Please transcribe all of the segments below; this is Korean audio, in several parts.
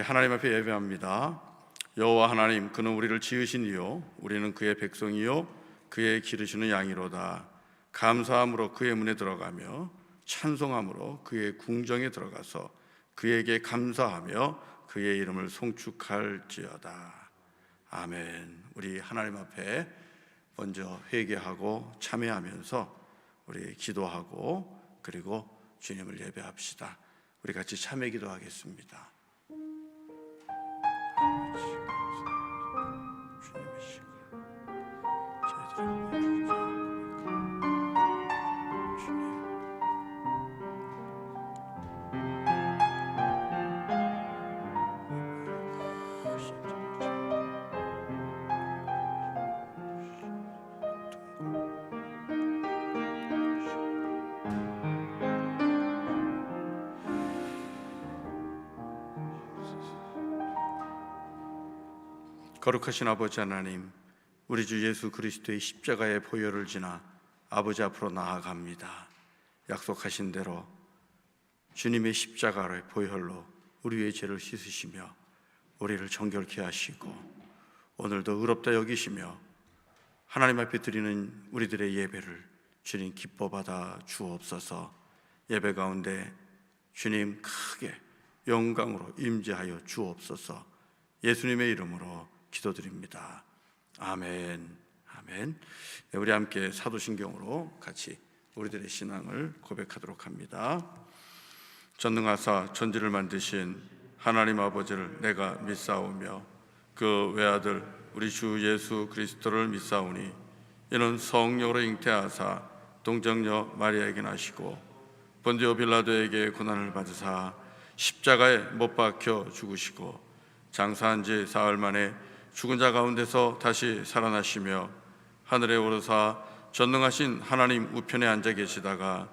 하나님 앞에 예배합니다. 여호와 하나님, 그는 우리를 지으신 이요 우리는 그의 백성이요 그의 기르시는 양이로다. 감사함으로 그의 문에 들어가며 찬송함으로 그의 궁정에 들어가서 그에게 감사하며 그의 이름을 송축할지어다. 아멘. 우리 하나님 앞에 먼저 회개하고 참회하면서 우리 기도하고 그리고 주님을 예배합시다. 우리 같이 참회 기도하겠습니다. 주님의 시간 저희들을 거룩하신 아버지 하나님, 우리 주 예수 그리스도의 십자가의 보혈을 지나 아버지 앞으로 나아갑니다. 약속하신 대로 주님의 십자가의 보혈로 우리의 죄를 씻으시며 우리를 정결케 하시고 오늘도 의롭다 여기시며 하나님 앞에 드리는 우리들의 예배를 주님 기뻐 받아 주옵소서. 예배 가운데 주님 크게 영광으로 임재하여 주옵소서. 예수님의 이름으로 기도드립니다. 아멘. 아멘. 네, 우리 함께 사도신경으로 같이 우리들의 신앙을 고백하도록 합니다. 전능하사 천지를 만드신 하나님 아버지를 내가 믿사오며 그 외아들 우리 주 예수 그리스도를 믿사오니 이는 성령으로 잉태하사 동정녀 마리아에게 나시고 본디오 빌라도에게 고난을 받으사 십자가에 못 박혀 죽으시고 장사한 지 사흘 만에 죽은 자 가운데서 다시 살아나시며 하늘에 오르사 전능하신 하나님 우편에 앉아 계시다가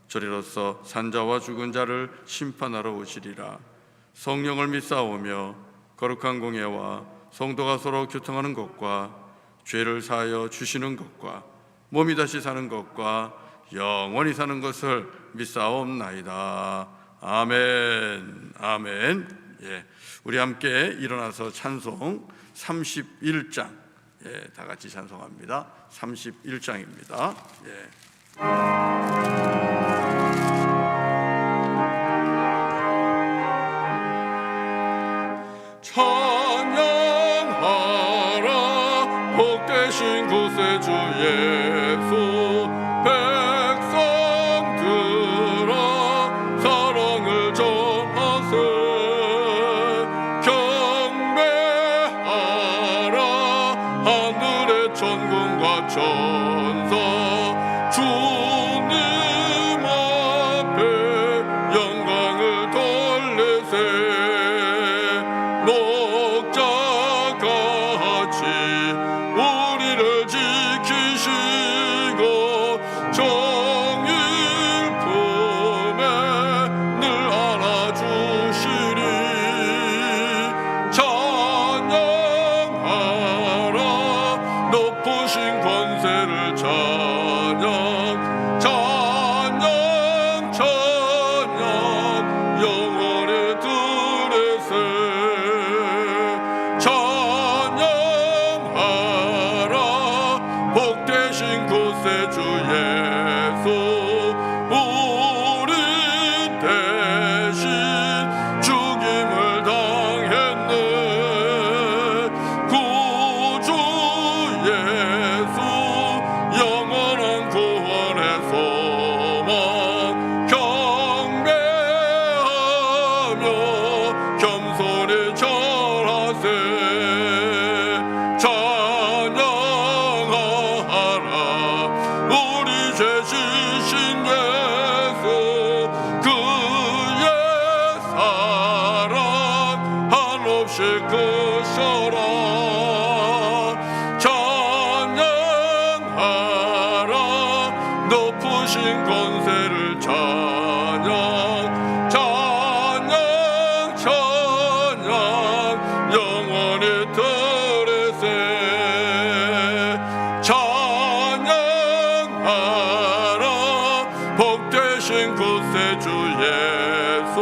저리로서 산자와 죽은 자를 심판하러 오시리라. 성령을 믿사오며 거룩한 공예와 성도가 서로 교통하는 것과 죄를 사하여 주시는 것과 몸이 다시 사는 것과 영원히 사는 것을 믿사옵나이다. 아멘. 아멘. 예, 우리 함께 일어나서 찬송 31장 다 같이 찬송합니다. 31장입니다. 찬양하라 복되신 구세주 예수 백성들아 사랑을 전하세 천군과 천사 주님 앞에 영광을 돌리세 녹자같이 우리를 지키시고 정일 품에 늘 안아주시리 높으신 권세를 찬양 찬양 찬양 영원히 들으세 찬양하라 복되신 구세주 예수 우리 대신 죽임을 당했네 구주 예수 영원한 구원의 소망 경배하며 겸손히 절하세 찬양하라 우리 죄 지신 예수 그의 사랑 한없이 크셔라 높으신 권세를 찬양 찬양 찬양 영원히 들으세 찬양하라 복되신 구세주 예수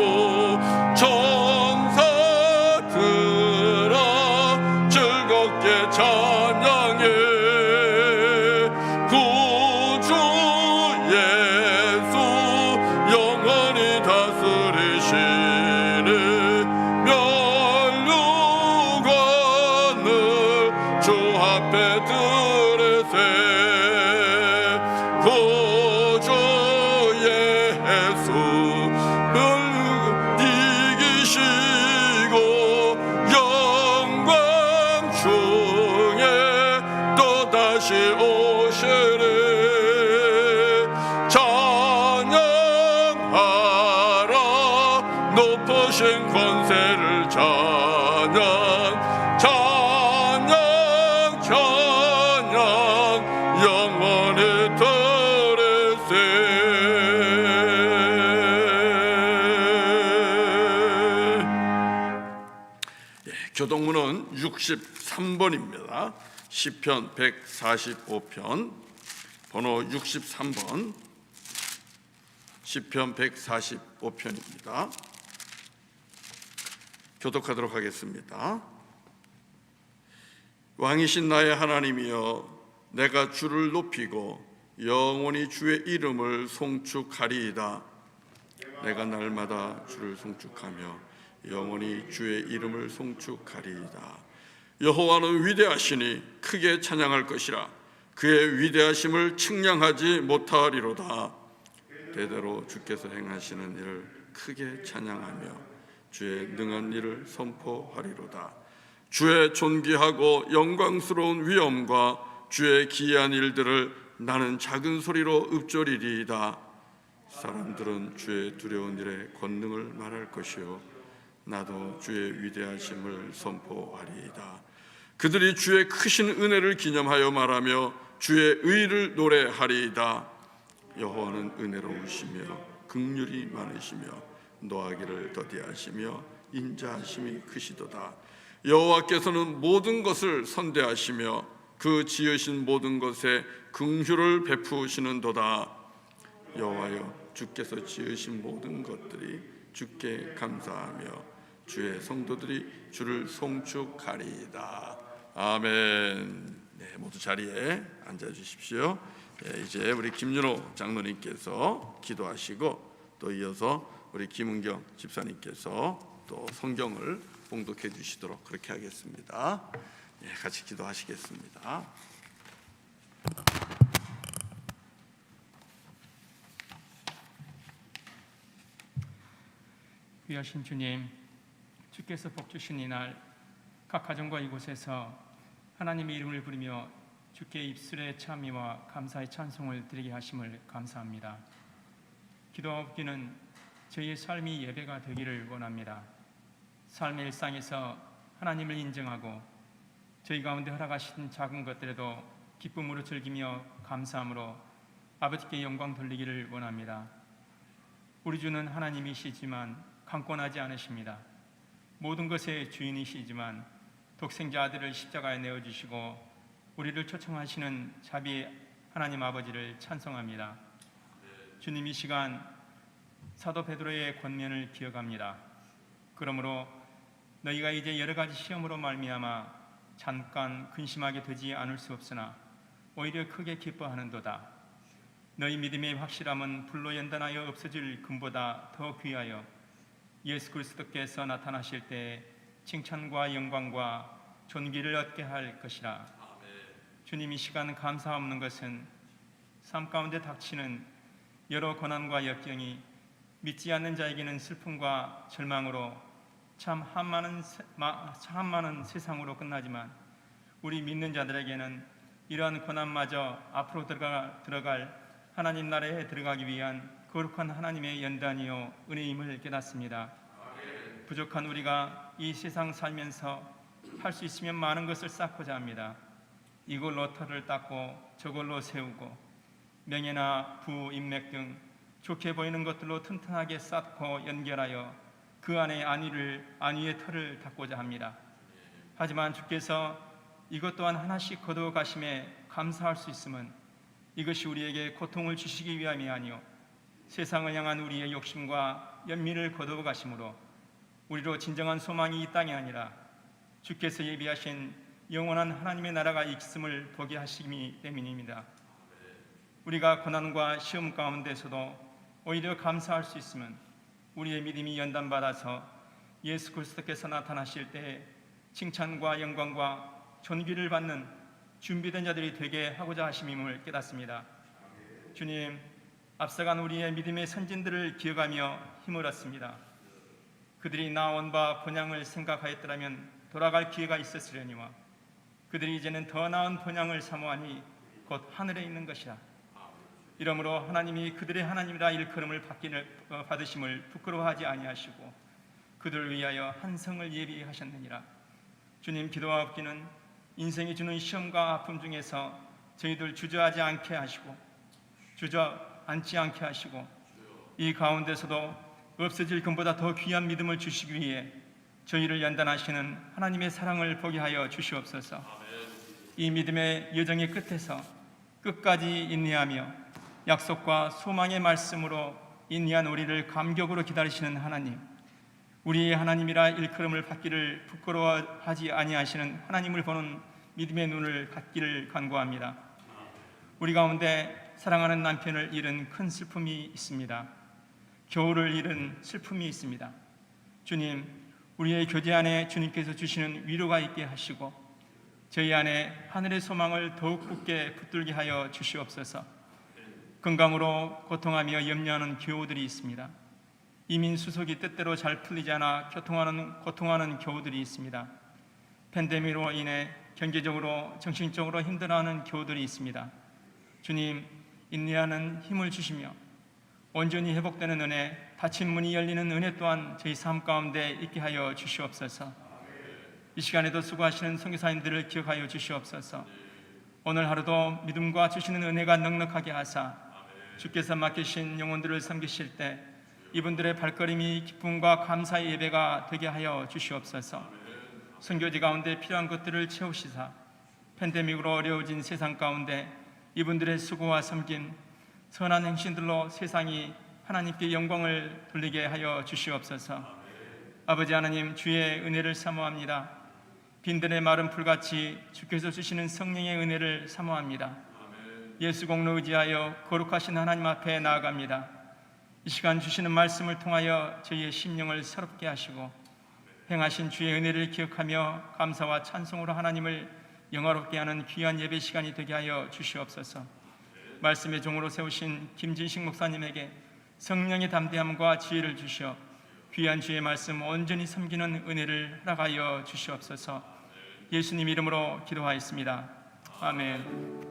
천사 교동문은 63번입니다. 시편 145편 번호 63번, 시편 145편입니다. 교독하도록 하겠습니다. 왕이신 나의 하나님이여, 내가 주를 높이고 영원히 주의 이름을 송축하리이다. 내가 날마다 주를 송축하며 영원히 주의 이름을 송축하리이다. 여호와는 위대하시니 크게 찬양할 것이라. 그의 위대하심을 측량하지 못하리로다. 대대로 주께서 행하시는 일을 크게 찬양하며 주의 능한 일을 선포하리로다. 주의 존귀하고 영광스러운 위엄과 주의 기이한 일들을 나는 작은 소리로 읊조리리이다. 사람들은 주의 두려운 일의 권능을 말할 것이요, 나도 주의 위대하심을 선포하리이다. 그들이 주의 크신 은혜를 기념하여 말하며 주의 의를 노래하리이다. 여호와는 은혜로우시며 긍휼이 많으시며 노하기를 더디하시며 인자하심이 크시도다. 여호와께서는 모든 것을 선대하시며 그 지으신 모든 것에 긍휼을 베푸시는도다. 여호와여, 주께서 지으신 모든 것들이 주께 감사하며 주의 성도들이 주를 송축하리이다. 아멘. 모두 자리에 앉아 주십시오. 이제 우리 김윤호 장로님께서 기도하시고 또 이어서 우리 김은경 집사님께서 또 성경을 봉독해 주시도록 그렇게 하겠습니다. 같이 기도하시겠습니다. 귀하신 주님, 주께서 복 주신 이날 각 가정과 이곳에서 하나님의 이름을 부르며 주께 입술의 찬미와 감사의 찬송을 드리게 하심을 감사합니다. 기도하옵기는 저희의 삶이 예배가 되기를 원합니다. 삶의 일상에서 하나님을 인정하고 저희 가운데 허락하신 작은 것들에도 기쁨으로 즐기며 감사함으로 아버지께 영광 돌리기를 원합니다. 우리 주는 하나님이시지만 강권하지 않으십니다. 모든 것의 주인이시지만 독생자 아들을 십자가에 내어주시고 우리를 초청하시는 자비 하나님 아버지를 찬송합니다. 주님, 이 시간 사도 베드로의 권면을 기억합니다. 그러므로 너희가 이제 여러 가지 시험으로 말미암아 잠깐 근심하게 되지 않을 수 없으나 오히려 크게 기뻐하는도다. 너희 믿음의 확실함은 불로 연단하여 없어질 금보다 더 귀하여 예수 그리스도께서 나타나실 때 칭찬과 영광과 존귀를 얻게 할 것이라. 주님, 이 시간 감사 없는 것은 삶 가운데 닥치는 여러 고난과 역경이 믿지 않는 자에게는 슬픔과 절망으로 참 한많은 세상으로 끝나지만 우리 믿는 자들에게는 이러한 고난마저 앞으로 들어갈 하나님 나라에 들어가기 위한 거룩한 하나님의 연단이요 은혜임을 깨닫습니다. 부족한 우리가 이 세상 살면서 할 수 있으면 많은 것을 쌓고자 합니다. 이걸로 터를 닦고 저걸로 세우고 명예나 부, 인맥 등 좋게 보이는 것들로 튼튼하게 쌓고 연결하여 그 안에 안위의 터를 닦고자 합니다. 하지만 주께서 이것 또한 하나씩 거두어 가심에 감사할 수 있음은 이것이 우리에게 고통을 주시기 위함이 아니요 세상을 향한 우리의 욕심과 연민을 거두어 가심으로 우리로 진정한 소망이 이 땅이 아니라 주께서 예비하신 영원한 하나님의 나라가 있음을 보게 하시기 때문입니다. 우리가 고난과 시험 가운데서도 오히려 감사할 수 있으면 우리의 믿음이 연단받아서 예수 그리스도께서 나타나실 때 칭찬과 영광과 존귀를 받는 준비된 자들이 되게 하고자 하심임을 깨닫습니다. 주님, 앞서간 우리의 믿음의 선진들을 기억하며 힘을 얻습니다. 그들이 나온 바 본향을 생각하였더라면 돌아갈 기회가 있었으려니와 그들이 이제는 더 나은 본향을 사모하니 곧 하늘에 있는 것이라. 이러므로 하나님이 그들의 하나님이라 일컬음을 받으심을 부끄러워하지 아니하시고 그들을 위하여 한 성을 예비하셨느니라. 주님, 기도하옵기는 인생이 주는 시험과 아픔 중에서 저희들 주저앉지 않게 하시고 이 가운데서도 없어질 금보다 더 귀한 믿음을 주시기 위해 저희를 연단하시는 하나님의 사랑을 보게 하여 주시옵소서. 이 믿음의 여정의 끝에서 끝까지 인내하며 약속과 소망의 말씀으로 인내한 우리를 감격으로 기다리시는 하나님, 우리의 하나님이라 일컬음을 받기를 부끄러워하지 아니하시는 하나님을 보는 믿음의 눈을 갖기를 간구합니다. 우리 가운데 사랑하는 남편을 잃은 큰 슬픔이 있습니다. 겨울을 잃은 슬픔이 있습니다. 주님, 우리의 교제 안에 주님께서 주시는 위로가 있게 하시고 저희 안에 하늘의 소망을 더욱 굳게 붙들게 하여 주시옵소서. 건강으로 고통하며 염려하는 교우들이 있습니다. 이민 수속이 뜻대로 잘 풀리지 않아 고통하는 교우들이 있습니다. 팬데믹으로 인해 경제적으로 정신적으로 힘들어하는 교우들이 있습니다. 주님, 인내하는 힘을 주시며 온전히 회복되는 은혜, 닫힌 문이 열리는 은혜 또한 저희 삶 가운데 있게 하여 주시옵소서. 이 시간에도 수고하시는 선교사님들을 기억하여 주시옵소서. 오늘 하루도 믿음과 주시는 은혜가 넉넉하게 하사 주께서 맡기신 영혼들을 섬기실 때 이분들의 발걸음이 기쁨과 감사의 예배가 되게 하여 주시옵소서. 선교지 가운데 필요한 것들을 채우시사 팬데믹으로 어려워진 세상 가운데 이분들의 수고와 섬김, 선한 행신들로 세상이 하나님께 영광을 돌리게 하여 주시옵소서. 아버지 하나님, 주의 은혜를 사모합니다. 빈들의 마른 풀같이 주께서 주시는 성령의 은혜를 사모합니다. 예수 공로 의지하여 거룩하신 하나님 앞에 나아갑니다. 이 시간 주시는 말씀을 통하여 저희의 심령을 새롭게 하시고 행하신 주의 은혜를 기억하며 감사와 찬송으로 하나님을 영화롭게 하는 귀한 예배 시간이 되게 하여 주시옵소서. 말씀의 종으로 세우신 김진식 목사님에게 성령의 담대함과 지혜를 주시어 귀한 주의 말씀 온전히 섬기는 은혜를 허락하여 주시옵소서. 예수님 이름으로 기도하였습니다. 아멘.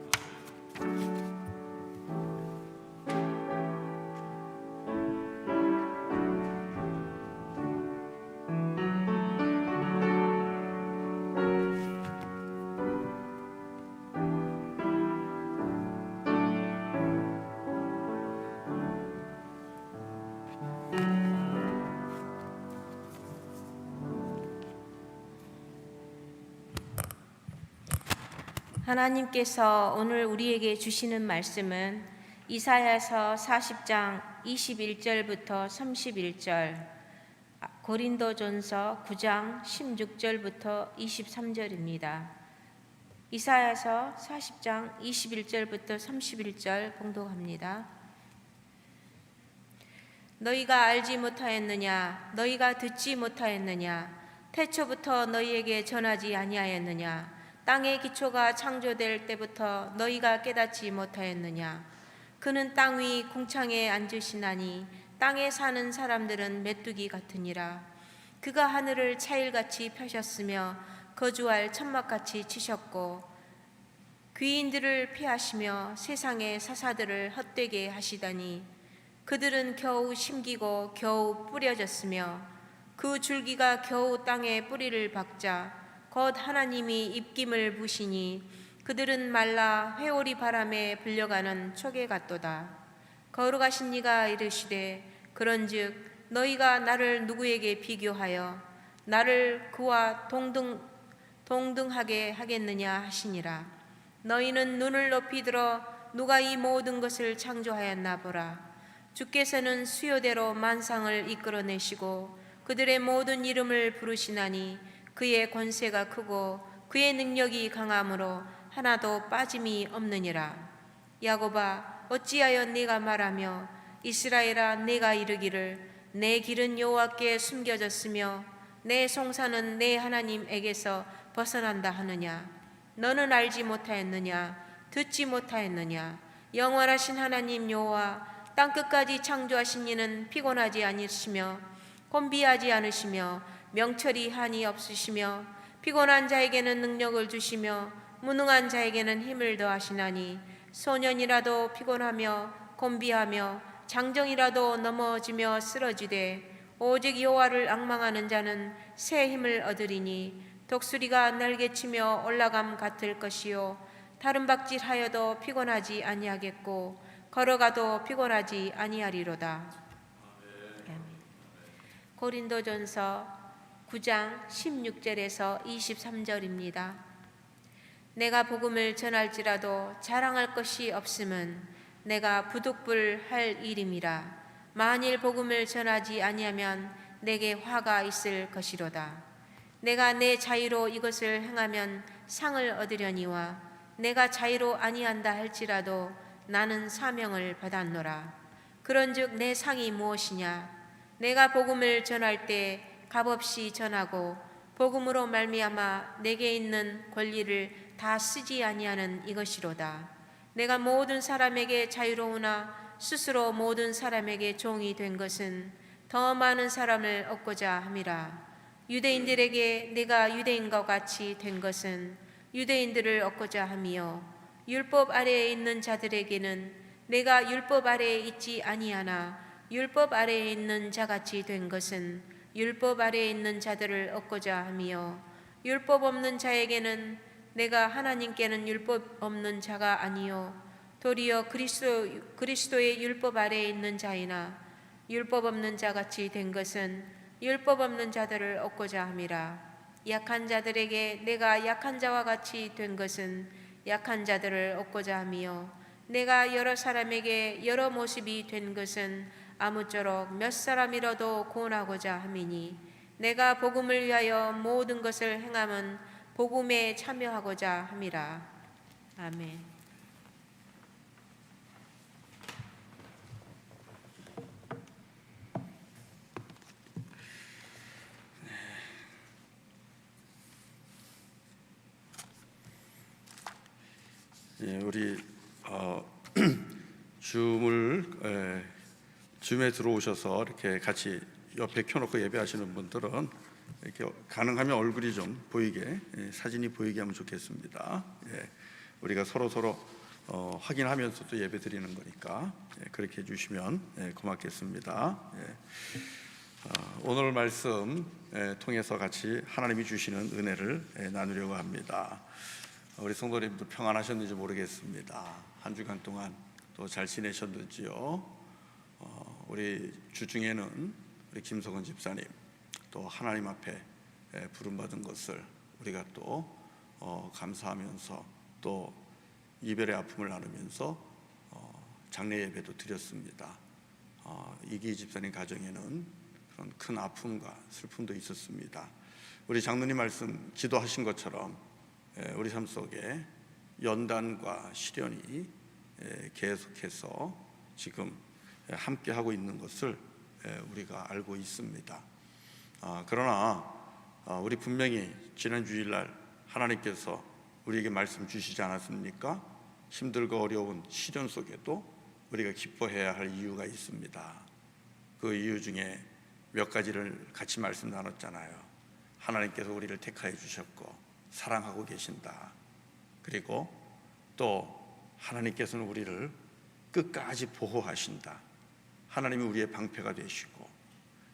하나님께서 오늘 우리에게 주시는 말씀은 이사야서 40장 21절부터 31절, 고린도전서 9장 16절부터 23절입니다. 이사야서 40장 21절부터 31절 봉독합니다. 너희가 알지 못하였느냐? 너희가 듣지 못하였느냐? 태초부터 너희에게 전하지 아니하였느냐? 땅의 기초가 창조될 때부터 너희가 깨닫지 못하였느냐? 그는 땅 위 궁창에 앉으시나니 땅에 사는 사람들은 메뚜기 같으니라. 그가 하늘을 차일같이 펴셨으며 거주할 천막같이 치셨고 귀인들을 피하시며 세상의 사사들을 헛되게 하시다니 그들은 겨우 심기고 겨우 뿌려졌으며 그 줄기가 겨우 땅에 뿌리를 박자 곧 하나님이 입김을 부시니 그들은 말라 회오리 바람에 불려가는 초계 같도다. 거룩하신 이가 이르시되 그런즉 너희가 나를 누구에게 비교하여 나를 그와 동등하게 하겠느냐 하시니라. 너희는 눈을 높이 들어 누가 이 모든 것을 창조하였나 보라. 주께서는 수요대로 만상을 이끌어내시고 그들의 모든 이름을 부르시나니 그의 권세가 크고 그의 능력이 강함으로 하나도 빠짐이 없느니라. 야곱아 어찌하여 네가 말하며 이스라엘아 네가 이르기를 내 길은 여호와께 숨겨졌으며 내 송사는 내 하나님에게서 벗어난다 하느냐? 너는 알지 못하였느냐? 듣지 못하였느냐? 영원하신 하나님 여호와 땅끝까지 창조하신 이는 피곤하지 아니시며 곤비하지 않으시며 명철이 한이 없으시며 피곤한 자에게는 능력을 주시며 무능한 자에게는 힘을 더하시나니 소년이라도 피곤하며 곤비하며 장정이라도 넘어지며 쓰러지되 오직 여호와를 앙망하는 자는 새 힘을 얻으리니 독수리가 날개치며 올라감 같을 것이요 다른 박질하여도 피곤하지 아니하겠고 걸어가도 피곤하지 아니하리로다. 고린도전서 9장 16절에서 23절입니다. 내가 복음을 전할지라도 자랑할 것이 없음은 내가 부득불할 일임이라. 만일 복음을 전하지 아니하면 내게 화가 있을 것이로다. 내가 내 자유로 이것을 행하면 상을 얻으려니와 내가 자유로 아니한다 할지라도 나는 사명을 받았노라. 그런즉 내 상이 무엇이냐? 내가 복음을 전할 때 값없이 전하고 복음으로 말미암아 내게 있는 권리를 다 쓰지 아니하는 이것이로다. 내가 모든 사람에게 자유로우나 스스로 모든 사람에게 종이 된 것은 더 많은 사람을 얻고자 함이라. 유대인들에게 내가 유대인과 같이 된 것은 유대인들을 얻고자 함이요 율법 아래에 있는 자들에게는 내가 율법 아래에 있지 아니하나 율법 아래에 있는 자같이 된 것은 율법 아래에 있는 자들을 얻고자 함이요 율법 없는 자에게는 내가 하나님께는 율법 없는 자가 아니요 도리어 그리스도의 율법 아래에 있는 자이나 율법 없는 자같이 된 것은 율법 없는 자들을 얻고자 함이라. 약한 자들에게 내가 약한 자와 같이 된 것은 약한 자들을 얻고자 함이요 내가 여러 사람에게 여러 모습이 된 것은 아무쪼록 몇 사람이라도 구원하고자 함이니 내가 복음을 위하여 모든 것을 행함은 복음에 참여하고자 함이라. 아멘. 예, 우리 줌에 들어오셔서 이렇게 같이 옆에 켜놓고 예배하시는 분들은 이렇게 가능하면 얼굴이 좀 보이게, 사진이 보이게 하면 좋겠습니다. 예, 우리가 서로 확인하면서도 예배 드리는 거니까 그렇게 해주시면 고맙겠습니다. 오늘 말씀 통해서 같이 하나님이 주시는 은혜를 나누려고 합니다. 우리 성도님들 평안하셨는지 모르겠습니다. 한 주간 동안 또 잘 지내셨는지요? 우리 주중에는 우리 김석원 집사님 또 하나님 앞에 부름받은 것을 우리가 또 감사하면서 또 이별의 아픔을 나누면서 장례 예배도 드렸습니다. 이기 집사님 가정에는 그런 큰 아픔과 슬픔도 있었습니다. 우리 장로님 말씀 기도하신 것처럼 우리 삶 속에 연단과 시련이 계속해서 지금 함께 하고 있는 것을 우리가 알고 있습니다. 그러나 우리 분명히 지난 주일날 하나님께서 우리에게 말씀 주시지 않았습니까? 힘들고 어려운 시련 속에도 우리가 기뻐해야 할 이유가 있습니다. 그 이유 중에 몇 가지를 같이 말씀 나눴잖아요. 하나님께서 우리를 택하여 주셨고 사랑하고 계신다. 그리고 또 하나님께서는 우리를 끝까지 보호하신다. 하나님이 우리의 방패가 되시고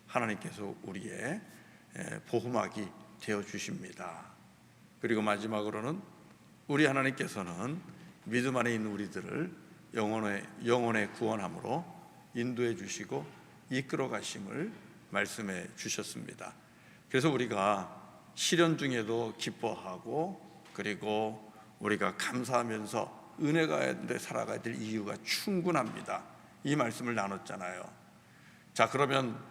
하나님께서 우리의 보호막이 되어 주십니다. 그리고 마지막으로는 우리 하나님께서는 믿음 안에 있는 우리들을 영혼의 구원함으로 인도해 주시고 이끌어 가심을 말씀해 주셨습니다. 그래서 우리가 시련 중에도 기뻐하고 그리고 우리가 감사하면서 은혜 가운데 살아가야 될 이유가 충분합니다. 이 말씀을 나눴잖아요. 자, 그러면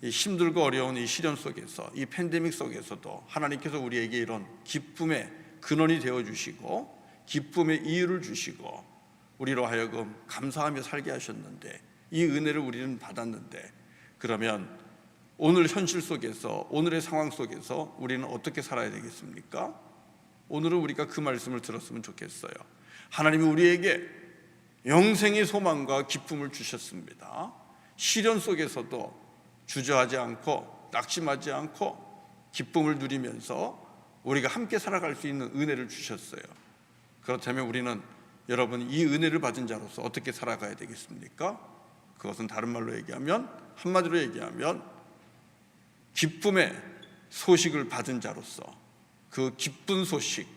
이 힘들고 어려운 이 시련 속에서 이 팬데믹 속에서도 하나님께서 우리에게 이런 기쁨의 근원이 되어주시고 기쁨의 이유를 주시고 우리로 하여금 감사하며 살게 하셨는데 이 은혜를 우리는 받았는데 그러면 오늘 현실 속에서 오늘의 상황 속에서 우리는 어떻게 살아야 되겠습니까? 오늘은 우리가 그 말씀을 들었으면 좋겠어요. 하나님이 우리에게 영생의 소망과 기쁨을 주셨습니다. 시련 속에서도 주저하지 않고 낙심하지 않고 기쁨을 누리면서 우리가 함께 살아갈 수 있는 은혜를 주셨어요. 그렇다면 우리는 여러분 이 은혜를 받은 자로서 어떻게 살아가야 되겠습니까? 그것은 다른 말로 얘기하면 한마디로 얘기하면 기쁨의 소식을 받은 자로서 그 기쁜 소식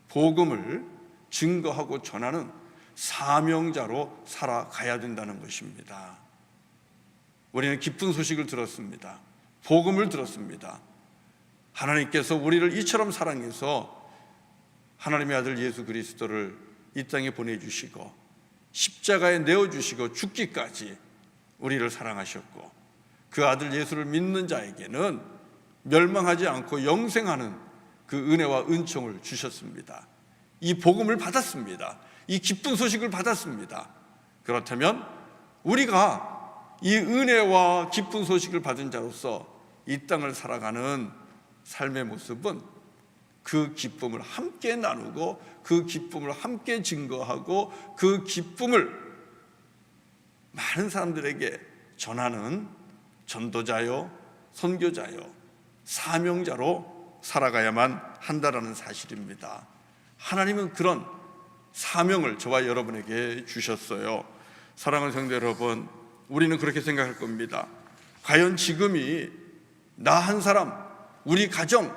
복음을 증거하고 전하는 사명자로 살아가야 된다는 것입니다. 우리는 기쁜 소식을 들었습니다. 복음을 들었습니다. 하나님께서 우리를 이처럼 사랑해서 하나님의 아들 예수 그리스도를 이 땅에 보내주시고 십자가에 내어주시고 죽기까지 우리를 사랑하셨고, 그 아들 예수를 믿는 자에게는 멸망하지 않고 영생하는 그 은혜와 은총을 주셨습니다. 이 복음을 받았습니다. 이 기쁜 소식을 받았습니다. 그렇다면 우리가 이 은혜와 기쁜 소식을 받은 자로서 이 땅을 살아가는 삶의 모습은 그 기쁨을 함께 나누고, 그 기쁨을 함께 증거하고, 그 기쁨을 많은 사람들에게 전하는 전도자요, 선교자요, 사명자로 살아가야만 한다라는 사실입니다. 하나님은 그런 사명을 저와 여러분에게 주셨어요. 사랑하는 성도 여러분, 우리는 그렇게 생각할 겁니다. 과연 지금이 나 한 사람, 우리 가정,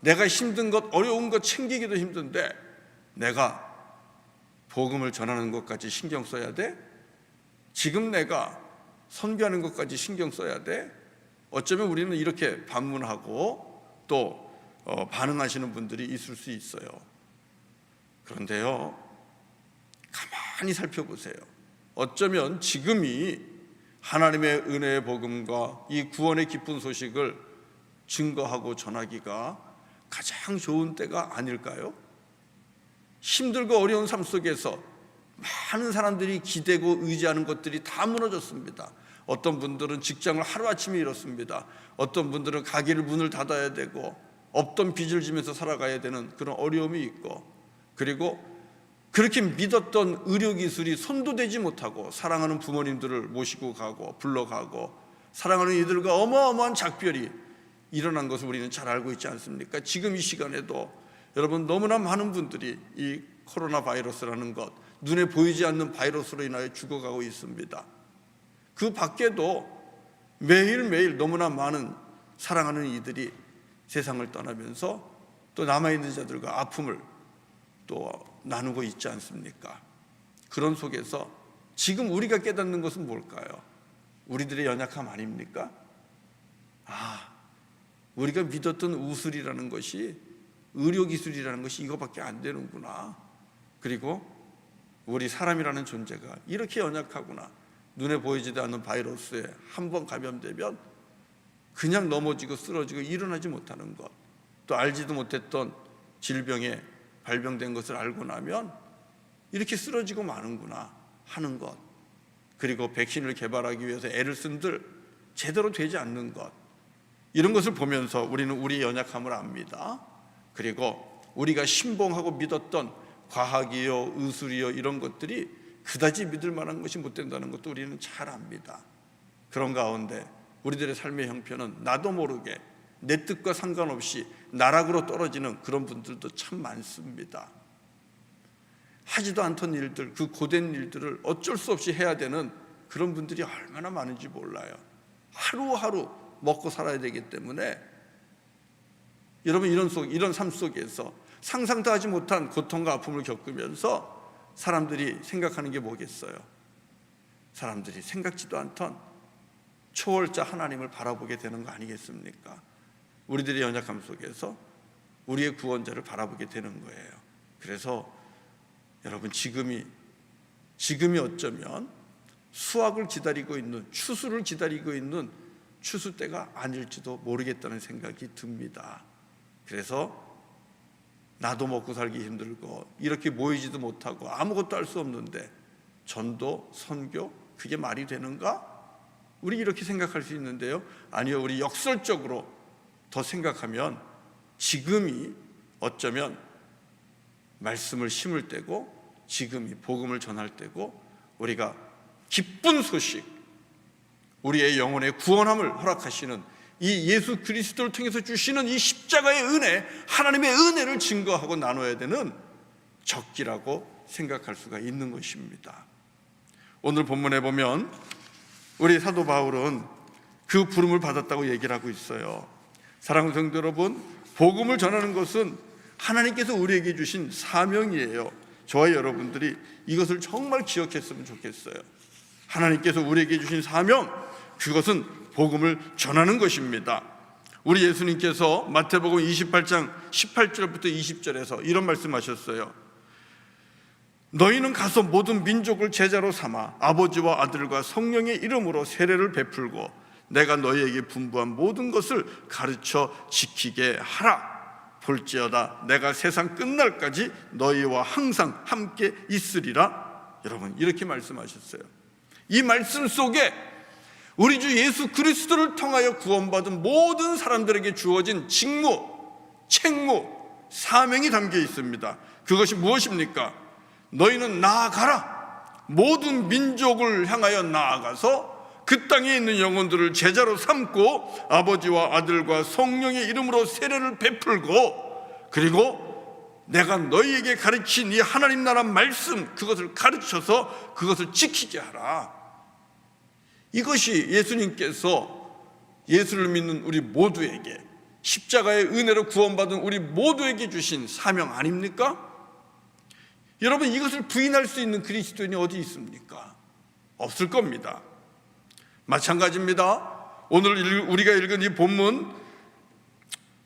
내가 힘든 것, 어려운 것 챙기기도 힘든데 내가 복음을 전하는 것까지 신경 써야 돼? 지금 내가 선교하는 것까지 신경 써야 돼? 어쩌면 우리는 이렇게 반문하고 또 반응하시는 분들이 있을 수 있어요. 그런데요, 가만히 살펴보세요. 어쩌면 지금이 하나님의 은혜의 복음과 이 구원의 기쁜 소식을 증거하고 전하기가 가장 좋은 때가 아닐까요? 힘들고 어려운 삶 속에서 많은 사람들이 기대고 의지하는 것들이 다 무너졌습니다. 어떤 분들은 직장을 하루아침에 잃었습니다. 어떤 분들은 가게를 문을 닫아야 되고 없던 빚을 지면서 살아가야 되는 그런 어려움이 있고, 그리고 그렇게 믿었던 의료기술이 손도 대지 못하고 사랑하는 부모님들을 모시고 가고 불러가고 사랑하는 이들과 어마어마한 작별이 일어난 것을 우리는 잘 알고 있지 않습니까? 지금 이 시간에도 여러분, 너무나 많은 분들이 이 코로나 바이러스라는 것, 눈에 보이지 않는 바이러스로 인하여 죽어가고 있습니다. 그 밖에도 매일매일 너무나 많은 사랑하는 이들이 세상을 떠나면서 또 남아있는 자들과 아픔을 또 나누고 있지 않습니까? 그런 속에서 지금 우리가 깨닫는 것은 뭘까요? 우리들의 연약함 아닙니까? 우리가 믿었던 우술이라는 것이, 의료기술이라는 것이 이거밖에 안 되는구나. 그리고 우리 사람이라는 존재가 이렇게 연약하구나. 눈에 보이지도 않는 바이러스에 한번 감염되면 그냥 넘어지고 쓰러지고 일어나지 못하는 것, 또 알지도 못했던 질병에 발병된 것을 알고 나면 이렇게 쓰러지고 마는구나 하는 것, 그리고 백신을 개발하기 위해서 애를 쓴들 제대로 되지 않는 것, 이런 것을 보면서 우리는 우리의 연약함을 압니다. 그리고 우리가 신봉하고 믿었던 과학이요, 의술이요, 이런 것들이 그다지 믿을 만한 것이 못 된다는 것도 우리는 잘 압니다. 그런 가운데 우리들의 삶의 형편은 나도 모르게 내 뜻과 상관없이 나락으로 떨어지는 그런 분들도 참 많습니다. 하지도 않던 일들, 그 고된 일들을 어쩔 수 없이 해야 되는 그런 분들이 얼마나 많은지 몰라요. 하루하루 먹고 살아야 되기 때문에 여러분, 이런 삶 속에서 상상도 하지 못한 고통과 아픔을 겪으면서 사람들이 생각하는 게 뭐겠어요? 사람들이 생각지도 않던 초월자 하나님을 바라보게 되는 거 아니겠습니까? 우리들의 연약함 속에서 우리의 구원자를 바라보게 되는 거예요. 그래서 여러분, 지금이 어쩌면 수확을 기다리고 있는, 추수를 기다리고 있는 추수 때가 아닐지도 모르겠다는 생각이 듭니다. 그래서 나도 먹고 살기 힘들고 이렇게 모이지도 못하고 아무것도 할 수 없는데 전도, 선교, 그게 말이 되는가? 우리 이렇게 생각할 수 있는데요, 아니요, 우리 역설적으로 더 생각하면 지금이 어쩌면 말씀을 심을 때고, 지금이 복음을 전할 때고, 우리가 기쁜 소식, 우리의 영혼의 구원함을 허락하시는 이 예수 그리스도를 통해서 주시는 이 십자가의 은혜, 하나님의 은혜를 증거하고 나눠야 되는 적기라고 생각할 수가 있는 것입니다. 오늘 본문에 보면 우리 사도 바울은 그 부름을 받았다고 얘기를 하고 있어요. 사랑하는 성도 여러분, 복음을 전하는 것은 하나님께서 우리에게 주신 사명이에요. 저와 여러분들이 이것을 정말 기억했으면 좋겠어요. 하나님께서 우리에게 주신 사명, 그것은 복음을 전하는 것입니다. 우리 예수님께서 마태복음 28장 18절부터 20절에서 이런 말씀하셨어요. 너희는 가서 모든 민족을 제자로 삼아 아버지와 아들과 성령의 이름으로 세례를 베풀고 내가 너희에게 분부한 모든 것을 가르쳐 지키게 하라. 볼지어다 내가 세상 끝날까지 너희와 항상 함께 있으리라. 여러분, 이렇게 말씀하셨어요. 이 말씀 속에 우리 주 예수 그리스도를 통하여 구원받은 모든 사람들에게 주어진 직무, 책무, 사명이 담겨 있습니다. 그것이 무엇입니까? 너희는 나아가라. 모든 민족을 향하여 나아가서 그 땅에 있는 영혼들을 제자로 삼고 아버지와 아들과 성령의 이름으로 세례를 베풀고, 그리고 내가 너희에게 가르친 이 하나님 나라 말씀, 그것을 가르쳐서 그것을 지키게 하라. 이것이 예수님께서 예수를 믿는 우리 모두에게, 십자가의 은혜로 구원받은 우리 모두에게 주신 사명 아닙니까? 여러분, 이것을 부인할 수 있는 그리스도인이 어디 있습니까? 없을 겁니다. 마찬가지입니다. 오늘 우리가 읽은 이 본문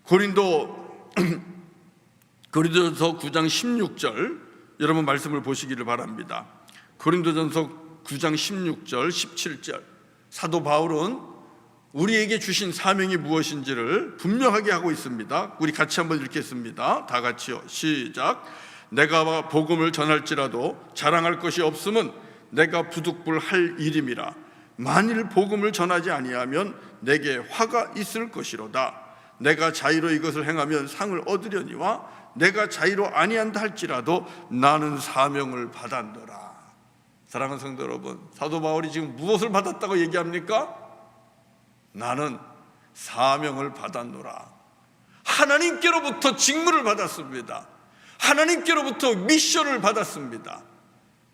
고린도서 9장 16절, 여러분 말씀을 보시기를 바랍니다. 고린도전서 9장 16절 17절, 사도 바울은 우리에게 주신 사명이 무엇인지를 분명하게 하고 있습니다. 우리 같이 한번 읽겠습니다. 다 같이요. 시작. 내가 복음을 전할지라도 자랑할 것이 없음은 내가 부득불할 일임이라. 만일 복음을 전하지 아니하면 내게 화가 있을 것이로다. 내가 자의로 이것을 행하면 상을 얻으려니와 내가 자의로 아니한다 할지라도 나는 사명을 받았노라. 사랑하는 성도 여러분, 사도 바울이 지금 무엇을 받았다고 얘기합니까? 나는 사명을 받았노라. 하나님께로부터 직무를 받았습니다. 하나님께로부터 미션을 받았습니다.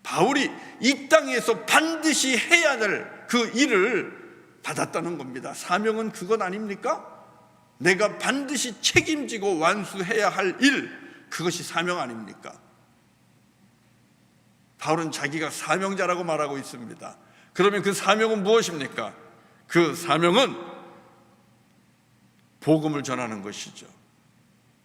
바울이 이 땅에서 반드시 해야 될 그 일을 받았다는 겁니다. 사명은 그것 아닙니까? 내가 반드시 책임지고 완수해야 할 일, 그것이 사명 아닙니까? 바울은 자기가 사명자라고 말하고 있습니다. 그러면 그 사명은 무엇입니까? 그 사명은 복음을 전하는 것이죠.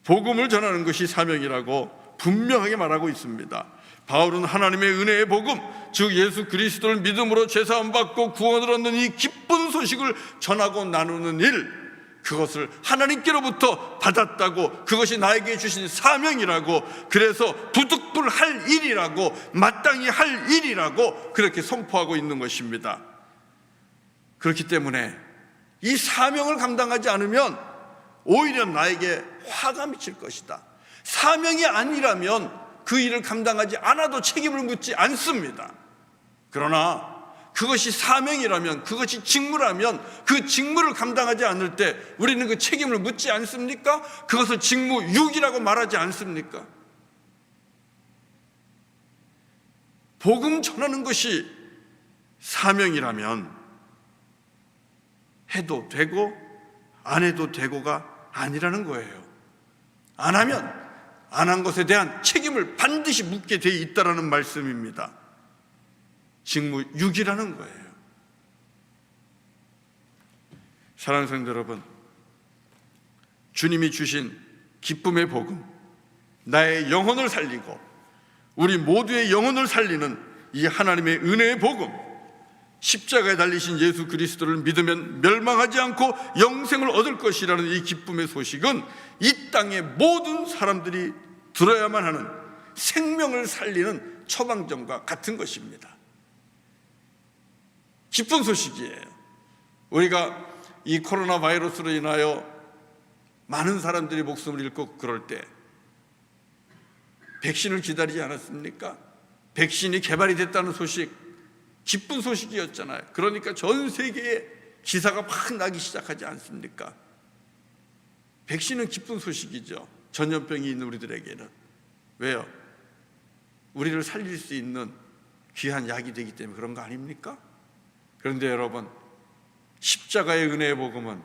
복음을 전하는 것이 사명이라고 분명하게 말하고 있습니다. 바울은 하나님의 은혜의 복음, 즉 예수 그리스도를 믿음으로 죄사함 받고 구원을 얻는 이 기쁜 소식을 전하고 나누는 일, 그것을 하나님께로부터 받았다고, 그것이 나에게 주신 사명이라고, 그래서 부득불할 일이라고, 마땅히 할 일이라고 그렇게 선포하고 있는 것입니다. 그렇기 때문에 이 사명을 감당하지 않으면 오히려 나에게 화가 미칠 것이다. 사명이 아니라면 그 일을 감당하지 않아도 책임을 묻지 않습니다. 그러나 그것이 사명이라면, 그것이 직무라면 그 직무를 감당하지 않을 때 우리는 그 책임을 묻지 않습니까? 그것을 직무유기라고 말하지 않습니까? 복음 전하는 것이 사명이라면 해도 되고 안 해도 되고가 아니라는 거예요. 안 하면 안 한 것에 대한 책임을 반드시 묻게 돼 있다라는 말씀입니다. 직무유기라는 거예요. 사랑하는 성도 여러분, 주님이 주신 기쁨의 복음, 나의 영혼을 살리고 우리 모두의 영혼을 살리는 이 하나님의 은혜의 복음, 십자가에 달리신 예수 그리스도를 믿으면 멸망하지 않고 영생을 얻을 것이라는 이 기쁨의 소식은 이 땅의 모든 사람들이 들어야만 하는 생명을 살리는 처방전과 같은 것입니다. 기쁜 소식이에요. 우리가 이 코로나 바이러스로 인하여 많은 사람들이 목숨을 잃고 그럴 때 백신을 기다리지 않았습니까? 백신이 개발이 됐다는 소식, 기쁜 소식이었잖아요. 그러니까 전 세계에 기사가 막 나기 시작하지 않습니까? 백신은 기쁜 소식이죠. 전염병이 있는 우리들에게는. 왜요? 우리를 살릴 수 있는 귀한 약이 되기 때문에 그런 거 아닙니까? 그런데 여러분, 십자가의 은혜의 복음은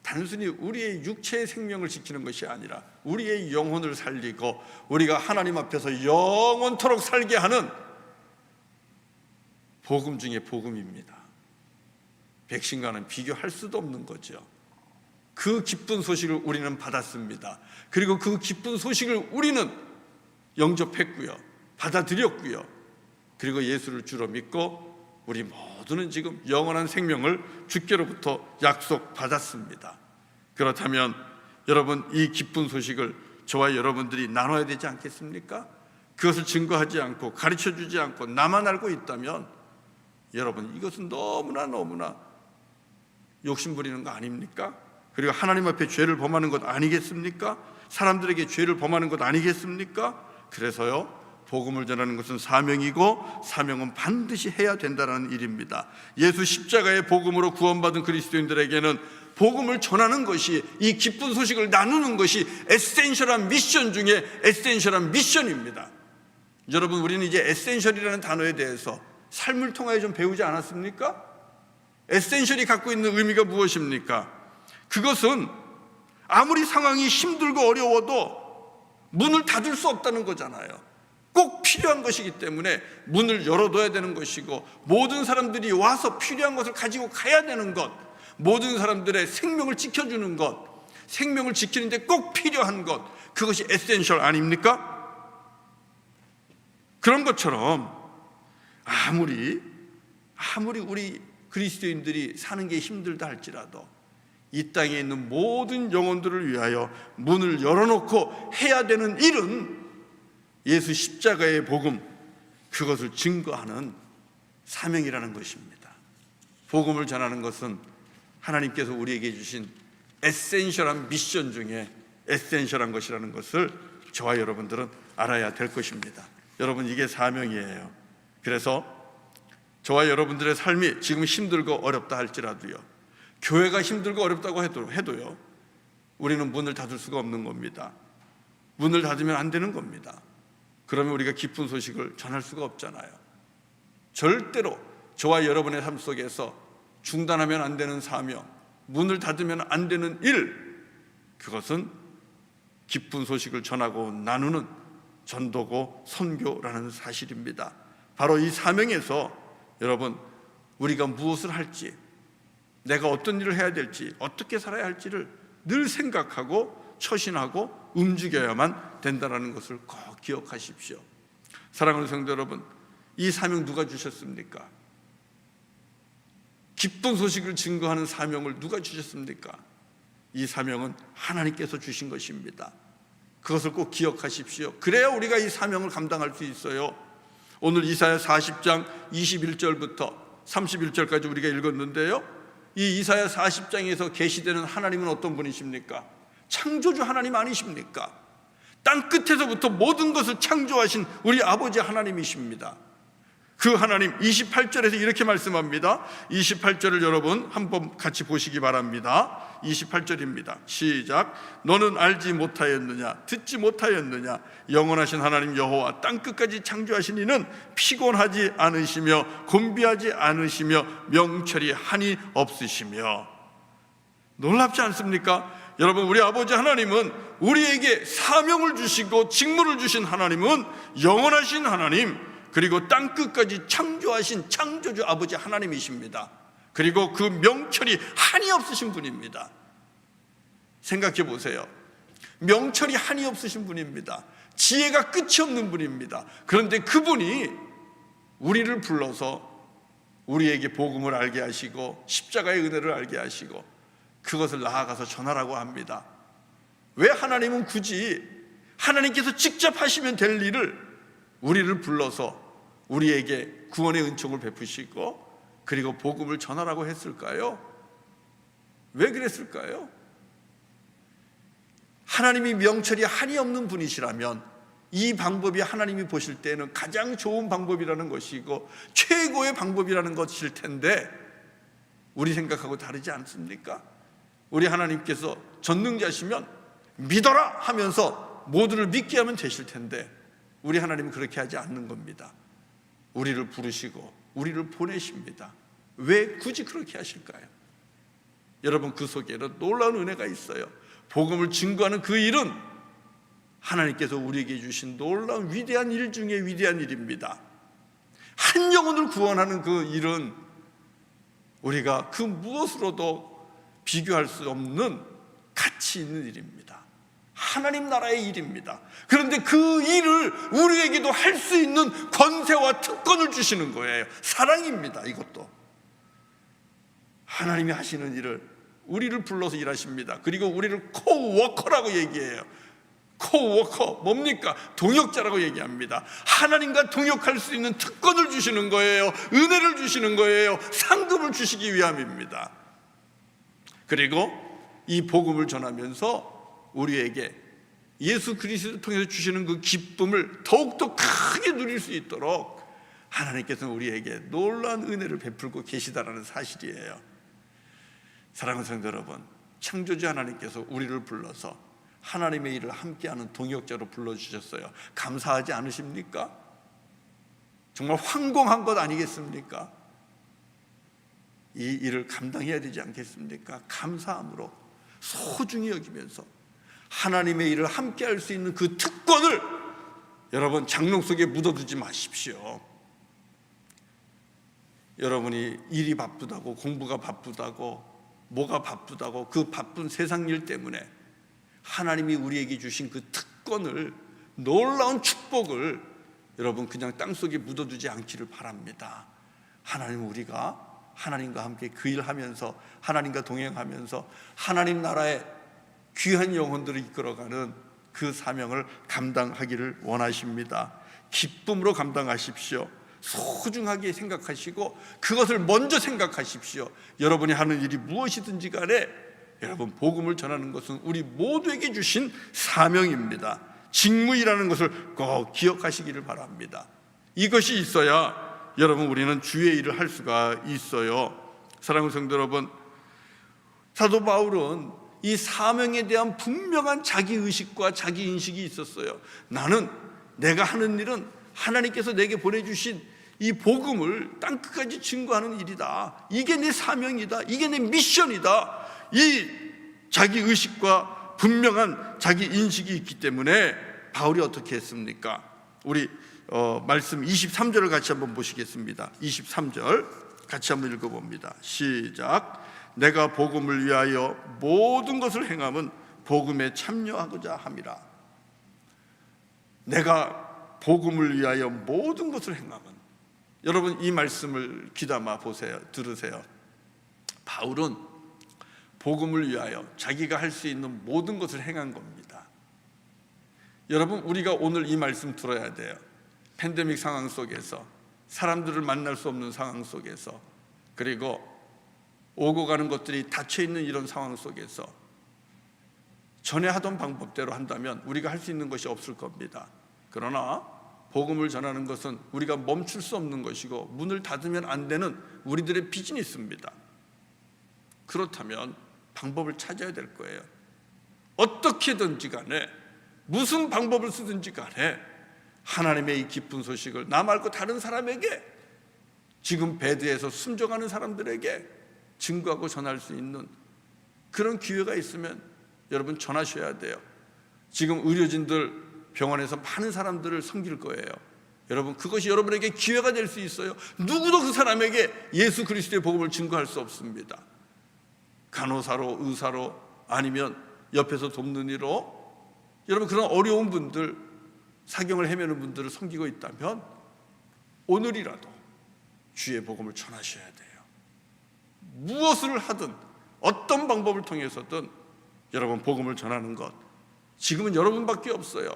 단순히 우리의 육체의 생명을 지키는 것이 아니라 우리의 영혼을 살리고 우리가 하나님 앞에서 영원토록 살게 하는 복음 중에 복음입니다. 백신과는 비교할 수도 없는 거죠. 그 기쁜 소식을 우리는 받았습니다. 그리고 그 기쁜 소식을 우리는 영접했고요, 받아들였고요. 그리고 예수를 주로 믿고 우리 모두는 지금 영원한 생명을 주께로부터 약속받았습니다. 그렇다면 여러분, 이 기쁜 소식을 저와 여러분들이 나눠야 되지 않겠습니까? 그것을 증거하지 않고 가르쳐주지 않고 나만 알고 있다면 여러분, 이것은 너무나 욕심 부리는 거 아닙니까? 그리고 하나님 앞에 죄를 범하는 것 아니겠습니까? 사람들에게 죄를 범하는 것 아니겠습니까? 그래서요, 복음을 전하는 것은 사명이고 사명은 반드시 해야 된다는 일입니다. 예수 십자가의 복음으로 구원받은 그리스도인들에게는 복음을 전하는 것이, 이 기쁜 소식을 나누는 것이 에센셜한 미션 중에 에센셜한 미션입니다. 여러분, 우리는 이제 에센셜이라는 단어에 대해서 삶을 통하여 좀 배우지 않았습니까? 에센셜이 갖고 있는 의미가 무엇입니까? 그것은 아무리 상황이 힘들고 어려워도 문을 닫을 수 없다는 거잖아요. 꼭 필요한 것이기 때문에 문을 열어둬야 되는 것이고, 모든 사람들이 와서 필요한 것을 가지고 가야 되는 것, 모든 사람들의 생명을 지켜주는 것, 생명을 지키는데 꼭 필요한 것, 그것이 에센셜 아닙니까? 그런 것처럼 아무리 우리 그리스도인들이 사는 게 힘들다 할지라도 이 땅에 있는 모든 영혼들을 위하여 문을 열어놓고 해야 되는 일은 예수 십자가의 복음, 그것을 증거하는 사명이라는 것입니다. 복음을 전하는 것은 하나님께서 우리에게 주신 에센셜한 미션 중에 에센셜한 것이라는 것을 저와 여러분들은 알아야 될 것입니다. 여러분, 이게 사명이에요. 그래서 저와 여러분들의 삶이 지금 힘들고 어렵다 할지라도요, 교회가 힘들고 어렵다고 해도요, 우리는 문을 닫을 수가 없는 겁니다. 문을 닫으면 안 되는 겁니다. 그러면 우리가 기쁜 소식을 전할 수가 없잖아요. 절대로 저와 여러분의 삶 속에서 중단하면 안 되는 사명, 문을 닫으면 안 되는 일, 그것은 기쁜 소식을 전하고 나누는 전도고 선교라는 사실입니다. 바로 이 사명에서 여러분, 우리가 무엇을 할지, 내가 어떤 일을 해야 될지, 어떻게 살아야 할지를 늘 생각하고 처신하고 움직여야만 된다는 것을 꼭 기억하십시오. 사랑하는 성도 여러분, 이 사명 누가 주셨습니까? 기쁜 소식을 증거하는 사명을 누가 주셨습니까? 이 사명은 하나님께서 주신 것입니다. 그것을 꼭 기억하십시오. 그래야 우리가 이 사명을 감당할 수 있어요. 오늘 이사야 40장 21절부터 31절까지 우리가 읽었는데요, 이 이사야 40장에서 계시되는 하나님은 어떤 분이십니까? 창조주 하나님 아니십니까? 땅 끝에서부터 모든 것을 창조하신 우리 아버지 하나님이십니다. 그 하나님 28절에서 이렇게 말씀합니다. 28절을 여러분 한번 같이 보시기 바랍니다. 28절입니다. 시작. 너는 알지 못하였느냐, 듣지 못하였느냐, 영원하신 하나님 여호와 땅끝까지 창조하신 이는 피곤하지 않으시며 곤비하지 않으시며 명철이 한이 없으시며. 놀랍지 않습니까? 여러분, 우리 아버지 하나님은 우리에게 사명을 주시고 직무를 주신 하나님은 영원하신 하나님, 그리고 땅끝까지 창조하신 창조주 아버지 하나님이십니다. 그리고 그 명철이 한이 없으신 분입니다. 생각해 보세요. 명철이 한이 없으신 분입니다. 지혜가 끝이 없는 분입니다. 그런데 그분이 우리를 불러서 우리에게 복음을 알게 하시고 십자가의 은혜를 알게 하시고 그것을 나아가서 전하라고 합니다. 왜 하나님은 굳이 하나님께서 직접 하시면 될 일을 우리를 불러서 우리에게 구원의 은총을 베푸시고 그리고 복음을 전하라고 했을까요? 왜 그랬을까요? 하나님이 명철이 한이 없는 분이시라면 이 방법이 하나님이 보실 때는 가장 좋은 방법이라는 것이고 최고의 방법이라는 것일 텐데 우리 생각하고 다르지 않습니까? 우리 하나님께서 전능자시면 믿어라 하면서 모두를 믿게 하면 되실 텐데 우리 하나님은 그렇게 하지 않는 겁니다. 우리를 부르시고 우리를 보내십니다. 왜 굳이 그렇게 하실까요? 여러분, 그 속에는 놀라운 은혜가 있어요. 복음을 증거하는 그 일은 하나님께서 우리에게 주신 놀라운 위대한 일 중에 위대한 일입니다. 한 영혼을 구원하는 그 일은 우리가 그 무엇으로도 비교할 수 없는 가치 있는 일입니다. 하나님 나라의 일입니다. 그런데 그 일을 우리에게도 할 수 있는 권세와 특권을 주시는 거예요. 사랑입니다. 이것도 하나님이 하시는 일을 우리를 불러서 일하십니다. 그리고 우리를 코워커라고 얘기해요. 코워커 뭡니까? 동역자라고 얘기합니다. 하나님과 동역할 수 있는 특권을 주시는 거예요. 은혜를 주시는 거예요. 상급을 주시기 위함입니다. 그리고 이 복음을 전하면서 우리에게 예수 그리스도를 통해서 주시는 그 기쁨을 더욱더 크게 누릴 수 있도록 하나님께서는 우리에게 놀라운 은혜를 베풀고 계시다라는 사실이에요. 사랑하는 성도 여러분, 창조주 하나님께서 우리를 불러서 하나님의 일을 함께하는 동역자로 불러주셨어요. 감사하지 않으십니까? 정말 황공한 것 아니겠습니까? 이 일을 감당해야 되지 않겠습니까? 감사함으로 소중히 여기면서 하나님의 일을 함께할 수 있는 그 특권을 여러분 장롱 속에 묻어두지 마십시오. 여러분이 일이 바쁘다고, 공부가 바쁘다고, 뭐가 바쁘다고, 그 바쁜 세상 일 때문에 하나님이 우리에게 주신 그 특권을, 놀라운 축복을 여러분 그냥 땅속에 묻어두지 않기를 바랍니다. 하나님, 우리가 하나님과 함께 그 일하면서, 하나님과 동행하면서 하나님 나라의 귀한 영혼들을 이끌어가는 그 사명을 감당하기를 원하십니다. 기쁨으로 감당하십시오. 소중하게 생각하시고 그것을 먼저 생각하십시오. 여러분이 하는 일이 무엇이든지 간에 여러분, 복음을 전하는 것은 우리 모두에게 주신 사명입니다. 직무이라는 것을 꼭 기억하시기를 바랍니다. 이것이 있어야 여러분 우리는 주의 일을 할 수가 있어요. 사랑하는 성도 여러분, 사도 바울은 이 사명에 대한 분명한 자기의식과 자기인식이 있었어요. 나는 내가 하는 일은 하나님께서 내게 보내주신 이 복음을 땅끝까지 증거하는 일이다. 이게 내 사명이다. 이게 내 미션이다. 이 자기의식과 분명한 자기인식이 있기 때문에 바울이 어떻게 했습니까? 우리 말씀 23절을 같이 한번 보시겠습니다. 23절 같이 한번 읽어봅니다. 시작. 내가 복음을 위하여 모든 것을 행함은 복음에 참여하고자 함이라. 내가 복음을 위하여 모든 것을 행함은, 여러분 이 말씀을 귀담아 보세요. 들으세요. 바울은 복음을 위하여 자기가 할 수 있는 모든 것을 행한 겁니다. 여러분, 우리가 오늘 이 말씀 들어야 돼요. 팬데믹 상황 속에서, 사람들을 만날 수 없는 상황 속에서, 그리고 오고 가는 것들이 닫혀 있는 이런 상황 속에서 전에 하던 방법대로 한다면 우리가 할 수 있는 것이 없을 겁니다. 그러나 복음을 전하는 것은 우리가 멈출 수 없는 것이고 문을 닫으면 안 되는 우리들의 비즈니스입니다. 그렇다면 방법을 찾아야 될 거예요. 어떻게든지 간에, 무슨 방법을 쓰든지 간에 하나님의 이 기쁜 소식을 나 말고 다른 사람에게, 지금 배드에서 숨져가는 사람들에게 증거하고 전할 수 있는 그런 기회가 있으면 여러분 전하셔야 돼요. 지금 의료진들 병원에서 많은 사람들을 섬길 거예요. 여러분, 그것이 여러분에게 기회가 될 수 있어요. 누구도 그 사람에게 예수 그리스도의 복음을 증거할 수 없습니다. 간호사로, 의사로, 아니면 옆에서 돕는 이로, 여러분 그런 어려운 분들, 사경을 헤매는 분들을 섬기고 있다면 오늘이라도 주의 복음을 전하셔야 돼요. 무엇을 하든, 어떤 방법을 통해서든 여러분 복음을 전하는 것, 지금은 여러분밖에 없어요.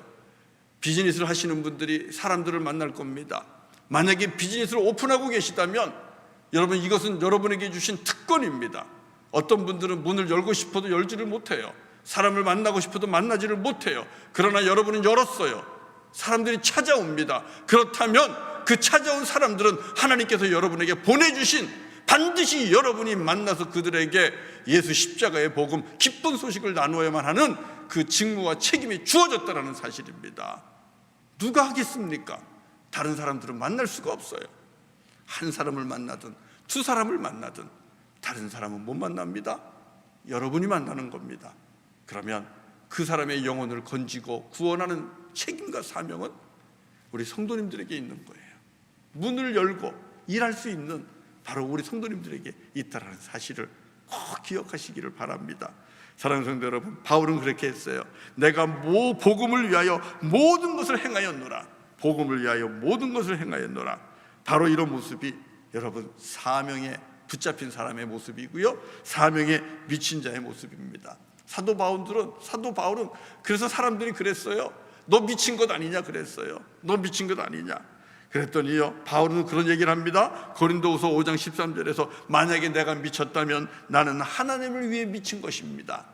비즈니스를 하시는 분들이 사람들을 만날 겁니다. 만약에 비즈니스를 오픈하고 계시다면 여러분, 이것은 여러분에게 주신 특권입니다. 어떤 분들은 문을 열고 싶어도 열지를 못해요. 사람을 만나고 싶어도 만나지를 못해요. 그러나 여러분은 열었어요. 사람들이 찾아옵니다. 그렇다면 그 찾아온 사람들은 하나님께서 여러분에게 보내주신, 반드시 여러분이 만나서 그들에게 예수 십자가의 복음, 기쁜 소식을 나누어야만 하는 그 직무와 책임이 주어졌다는 사실입니다. 누가 하겠습니까? 다른 사람들은 만날 수가 없어요. 한 사람을 만나든 두 사람을 만나든 다른 사람은 못 만납니다. 여러분이 만나는 겁니다. 그러면 그 사람의 영혼을 건지고 구원하는 책임과 사명은 우리 성도님들에게 있는 거예요. 문을 열고 일할 수 있는 바로 우리 성도님들에게 있다는 사실을 꼭 기억하시기를 바랍니다. 사랑하는 성도 여러분, 바울은 그렇게 했어요. 내가 복음을 위하여 모든 것을 행하였노라. 복음을 위하여 모든 것을 행하였노라. 바로 이런 모습이 여러분 사명에 붙잡힌 사람의 모습이고요, 사명에 미친 자의 모습입니다. 사도 바울은 그래서 사람들이 그랬어요. 너 미친 것 아니냐 그랬어요. 너 미친 것 아니냐. 그랬더니요, 바울은 그런 얘기를 합니다. 고린도후서 5장 13절에서 만약에 내가 미쳤다면 나는 하나님을 위해 미친 것입니다.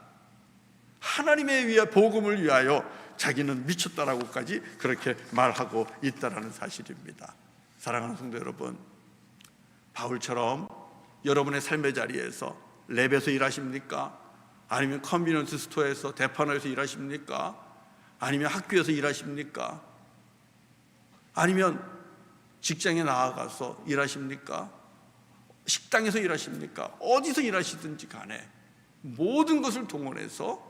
하나님에 위해 복음을 위하여 자기는 미쳤다라고까지 그렇게 말하고 있다라는 사실입니다. 사랑하는 성도 여러분, 바울처럼 여러분의 삶의 자리에서 랩에서 일하십니까? 아니면 컨비니언스 스토어에서 대판원에서 일하십니까? 아니면 학교에서 일하십니까? 아니면 직장에 나아가서 일하십니까? 식당에서 일하십니까? 어디서 일하시든지 간에 모든 것을 동원해서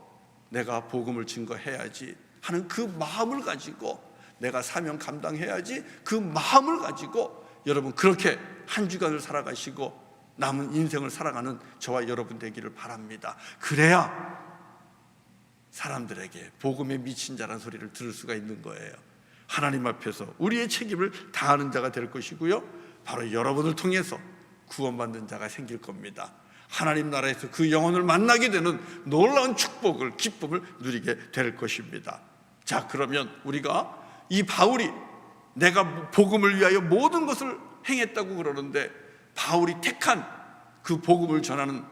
내가 복음을 증거해야지 하는 그 마음을 가지고, 내가 사명 감당해야지 그 마음을 가지고 여러분 그렇게 한 주간을 살아가시고 남은 인생을 살아가는 저와 여러분 되기를 바랍니다. 그래야 사람들에게 복음에 미친 자라는 소리를 들을 수가 있는 거예요. 하나님 앞에서 우리의 책임을 다하는 자가 될 것이고요, 바로 여러분을 통해서 구원받는 자가 생길 겁니다. 하나님 나라에서 그 영혼을 만나게 되는 놀라운 축복을, 기쁨을 누리게 될 것입니다. 자, 그러면 우리가 이 바울이 내가 복음을 위하여 모든 것을 행했다고 그러는데, 바울이 택한 그 복음을 전하는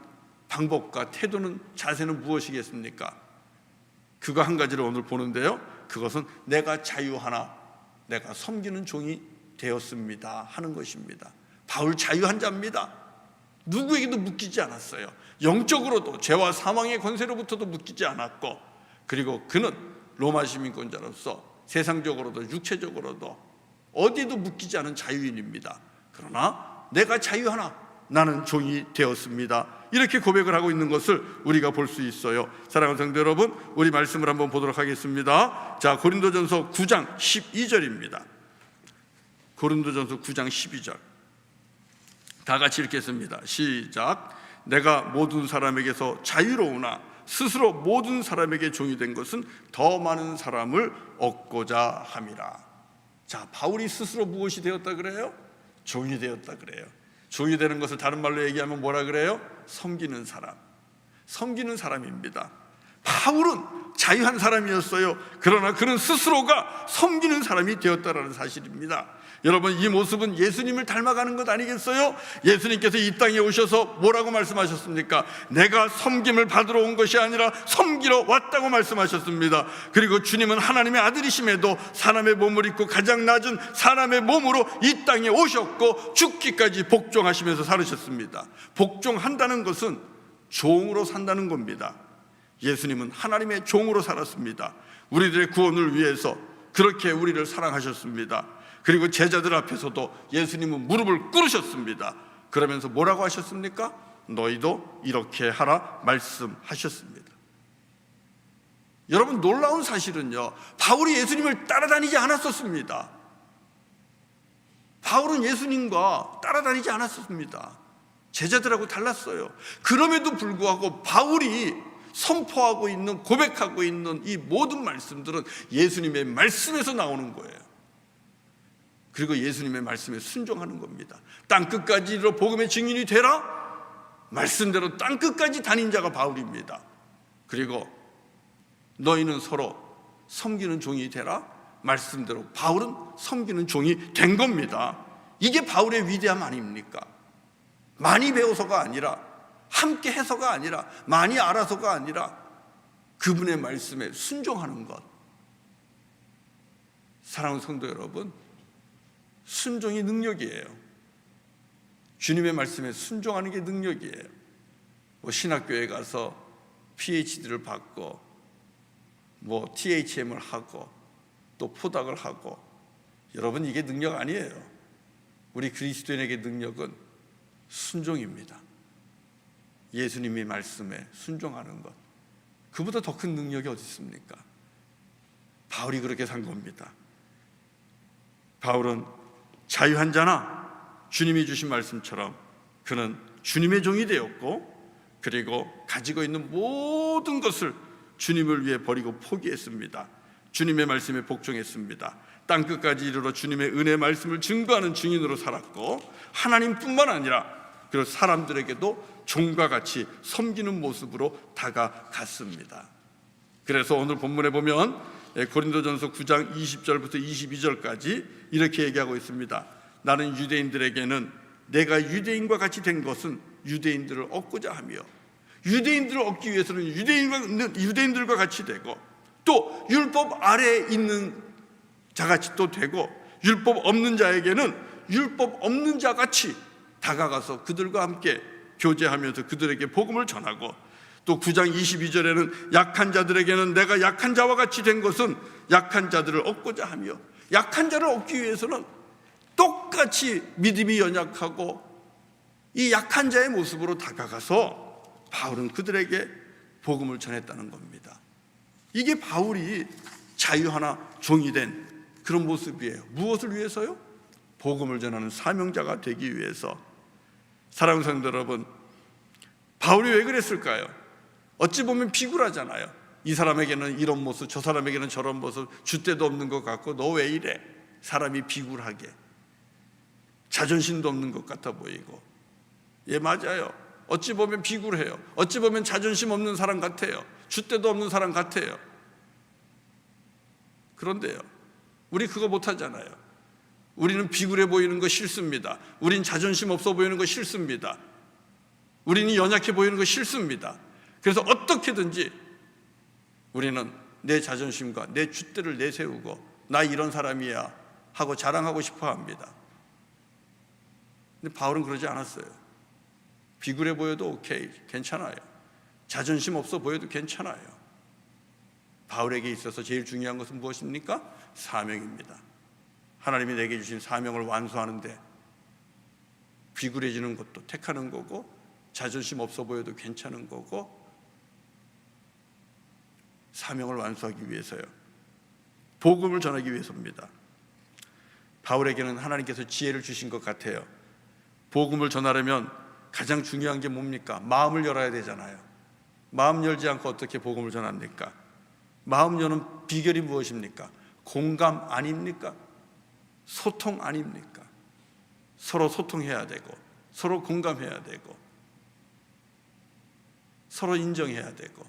방법과 태도는, 자세는 무엇이겠습니까? 그거 한 가지를 오늘 보는데요, 그것은 내가 자유하나 내가 섬기는 종이 되었습니다 하는 것입니다. 바울 자유한 자입니다. 누구에게도 묶이지 않았어요. 영적으로도 죄와 사망의 권세로부터도 묶이지 않았고, 그리고 그는 로마 시민권자로서 세상적으로도 육체적으로도 어디에도 묶이지 않은 자유인입니다. 그러나 내가 자유하나 나는 종이 되었습니다, 이렇게 고백을 하고 있는 것을 우리가 볼 수 있어요. 사랑하는 성도 여러분, 우리 말씀을 한번 보도록 하겠습니다. 자, 고린도전서 9장 12절입니다. 고린도전서 9장 12절 다 같이 읽겠습니다. 시작. 내가 모든 사람에게서 자유로우나 스스로 모든 사람에게 종이 된 것은 더 많은 사람을 얻고자 함이라. 자, 바울이 스스로 무엇이 되었다 그래요? 종이 되었다 그래요. 종이 되는 것을 다른 말로 얘기하면 뭐라 그래요? 섬기는 사람, 섬기는 사람입니다. 바울은 자유한 사람이었어요. 그러나 그는 스스로가 섬기는 사람이 되었다라는 사실입니다. 여러분, 이 모습은 예수님을 닮아가는 것 아니겠어요? 예수님께서 이 땅에 오셔서 뭐라고 말씀하셨습니까? 내가 섬김을 받으러 온 것이 아니라 섬기러 왔다고 말씀하셨습니다. 그리고 주님은 하나님의 아들이심에도 사람의 몸을 입고 가장 낮은 사람의 몸으로 이 땅에 오셨고 죽기까지 복종하시면서 살으셨습니다. 복종한다는 것은 종으로 산다는 겁니다. 예수님은 하나님의 종으로 살았습니다. 우리들의 구원을 위해서 그렇게 우리를 사랑하셨습니다. 그리고 제자들 앞에서도 예수님은 무릎을 꿇으셨습니다. 그러면서 뭐라고 하셨습니까? 너희도 이렇게 하라 말씀하셨습니다. 여러분, 놀라운 사실은요, 바울이 예수님을 따라다니지 않았었습니다. 바울은 예수님과 따라다니지 않았었습니다. 제자들하고 달랐어요. 그럼에도 불구하고 바울이 선포하고 있는, 고백하고 있는 이 모든 말씀들은 예수님의 말씀에서 나오는 거예요. 그리고 예수님의 말씀에 순종하는 겁니다. 땅끝까지 이르러 복음의 증인이 되라, 말씀대로 땅끝까지 다닌 자가 바울입니다. 그리고 너희는 서로 섬기는 종이 되라, 말씀대로 바울은 섬기는 종이 된 겁니다. 이게 바울의 위대함 아닙니까? 많이 배워서가 아니라, 함께 해서가 아니라, 많이 알아서가 아니라 그분의 말씀에 순종하는 것. 사랑하는 성도 여러분, 순종이 능력이에요. 주님의 말씀에 순종하는 게 능력이에요. 뭐 신학교에 가서 PhD를 받고 뭐 THM을 하고 또 포닥을 하고, 여러분, 이게 능력 아니에요. 우리 그리스도인에게 능력은 순종입니다. 예수님의 말씀에 순종하는 것, 그보다 더 큰 능력이 어디 있습니까? 바울이 그렇게 산 겁니다. 바울은 자유한 자나 주님이 주신 말씀처럼 그는 주님의 종이 되었고, 그리고 가지고 있는 모든 것을 주님을 위해 버리고 포기했습니다. 주님의 말씀에 복종했습니다. 땅끝까지 이르러 주님의 은혜 말씀을 증거하는 증인으로 살았고, 하나님뿐만 아니라 그리고 사람들에게도 종과 같이 섬기는 모습으로 다가갔습니다. 그래서 오늘 본문에 보면 고린도전서 9장 20절부터 22절까지 이렇게 얘기하고 있습니다. 나는 유대인들에게는 내가 유대인과 같이 된 것은 유대인들을 얻고자 하며, 유대인들을 얻기 위해서는 유대인들과 같이 되고, 또 율법 아래에 있는 자같이 또 되고, 율법 없는 자에게는 율법 없는 자같이 다가가서 그들과 함께 교제하면서 그들에게 복음을 전하고, 또 9장 22절에는 약한 자들에게는 내가 약한 자와 같이 된 것은 약한 자들을 얻고자 하며, 약한 자를 얻기 위해서는 똑같이 믿음이 연약하고 이 약한 자의 모습으로 다가가서 바울은 그들에게 복음을 전했다는 겁니다. 이게 바울이 자유하나 종이 된 그런 모습이에요. 무엇을 위해서요? 복음을 전하는 사명자가 되기 위해서. 사랑하는 성도 여러분, 바울이 왜 그랬을까요? 어찌 보면 비굴하잖아요. 이 사람에게는 이런 모습, 저 사람에게는 저런 모습, 줏대도 없는 것 같고 너 왜 이래? 사람이 비굴하게, 자존심도 없는 것 같아 보이고. 예, 맞아요. 어찌 보면 비굴해요. 어찌 보면 자존심 없는 사람 같아요. 줏대도 없는 사람 같아요. 그런데요, 우리 그거 못하잖아요. 우리는 비굴해 보이는 거 싫습니다. 우린 자존심 없어 보이는 거 싫습니다. 우리는 연약해 보이는 거 싫습니다. 그래서 어떻게든지 우리는 내 자존심과 내 줏대를 내세우고 나 이런 사람이야 하고 자랑하고 싶어 합니다. 근데 바울은 그러지 않았어요. 비굴해 보여도 오케이, 괜찮아요. 자존심 없어 보여도 괜찮아요. 바울에게 있어서 제일 중요한 것은 무엇입니까? 사명입니다. 하나님이 내게 주신 사명을 완수하는데 비굴해지는 것도 택하는 거고, 자존심 없어 보여도 괜찮은 거고, 사명을 완수하기 위해서요. 복음을 전하기 위해서입니다. 바울에게는 하나님께서 지혜를 주신 것 같아요. 복음을 전하려면 가장 중요한 게 뭡니까? 마음을 열어야 되잖아요. 마음 열지 않고 어떻게 복음을 전합니까? 마음 여는 비결이 무엇입니까? 공감 아닙니까? 소통 아닙니까? 서로 소통해야 되고, 서로 공감해야 되고, 서로 인정해야 되고.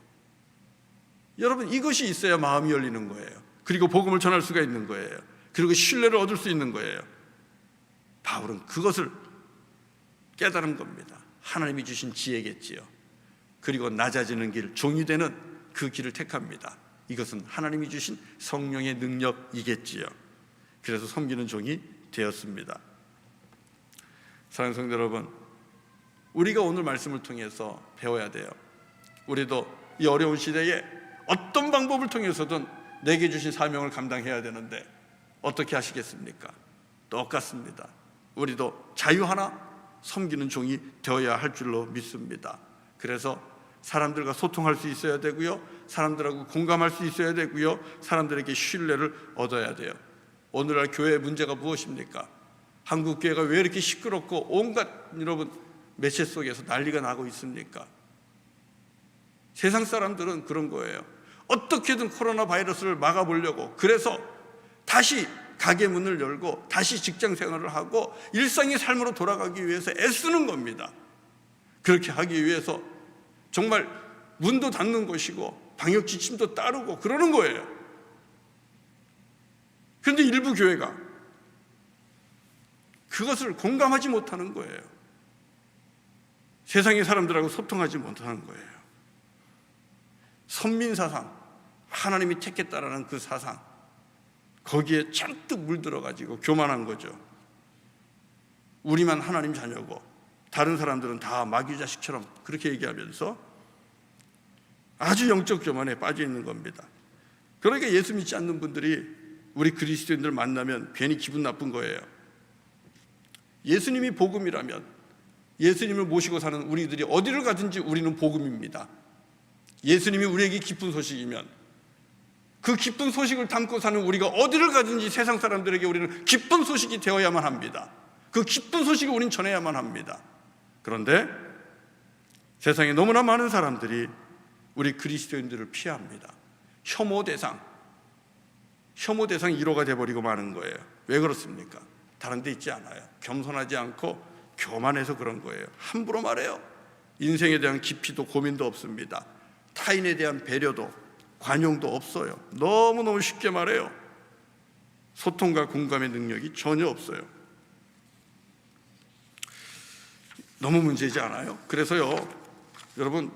여러분, 이것이 있어야 마음이 열리는 거예요. 그리고 복음을 전할 수가 있는 거예요. 그리고 신뢰를 얻을 수 있는 거예요. 바울은 그것을 깨달은 겁니다. 하나님이 주신 지혜겠지요. 그리고 낮아지는 길, 종이 되는 그 길을 택합니다. 이것은 하나님이 주신 성령의 능력이겠지요. 그래서 섬기는 종이 되었습니다. 사랑하는 성도 여러분, 우리가 오늘 말씀을 통해서 배워야 돼요. 우리도 이 어려운 시대에 어떤 방법을 통해서든 내게 주신 사명을 감당해야 되는데 어떻게 하시겠습니까? 똑같습니다. 우리도 자유 하나 섬기는 종이 되어야 할 줄로 믿습니다. 그래서 사람들과 소통할 수 있어야 되고요, 사람들하고 공감할 수 있어야 되고요, 사람들에게 신뢰를 얻어야 돼요. 오늘날 교회의 문제가 무엇입니까? 한국 교회가 왜 이렇게 시끄럽고 온갖 여러분 매체 속에서 난리가 나고 있습니까? 세상 사람들은 그런 거예요. 어떻게든 코로나 바이러스를 막아보려고, 그래서 다시 가게 문을 열고 다시 직장 생활을 하고 일상의 삶으로 돌아가기 위해서 애쓰는 겁니다. 그렇게 하기 위해서 정말 문도 닫는 것이고 방역 지침도 따르고 그러는 거예요. 그런데 일부 교회가 그것을 공감하지 못하는 거예요. 세상의 사람들하고 소통하지 못하는 거예요. 선민사상, 하나님이 택했다라는 그 사상, 거기에 잔뜩 물들어가지고 교만한 거죠. 우리만 하나님 자녀고 다른 사람들은 다 마귀 자식처럼 그렇게 얘기하면서 아주 영적 교만에 빠져 있는 겁니다. 그러니까 예수 믿지 않는 분들이 우리 그리스도인들 만나면 괜히 기분 나쁜 거예요. 예수님이 복음이라면, 예수님을 모시고 사는 우리들이 어디를 가든지 우리는 복음입니다. 예수님이 우리에게 기쁜 소식이면 그 기쁜 소식을 담고 사는 우리가 어디를 가든지 세상 사람들에게 우리는 기쁜 소식이 되어야만 합니다. 그 기쁜 소식을 우리는 전해야만 합니다. 그런데 세상에 너무나 많은 사람들이 우리 그리스도인들을 피합니다. 혐오 대상 1호가 돼버리고 마는 거예요. 왜 그렇습니까? 다른 데 있지 않아요. 겸손하지 않고 교만해서 그런 거예요. 함부로 말해요. 인생에 대한 깊이도 고민도 없습니다. 타인에 대한 배려도 관용도 없어요. 너무너무 쉽게 말해요. 소통과 공감의 능력이 전혀 없어요. 너무 문제이지 않아요? 그래서요, 여러분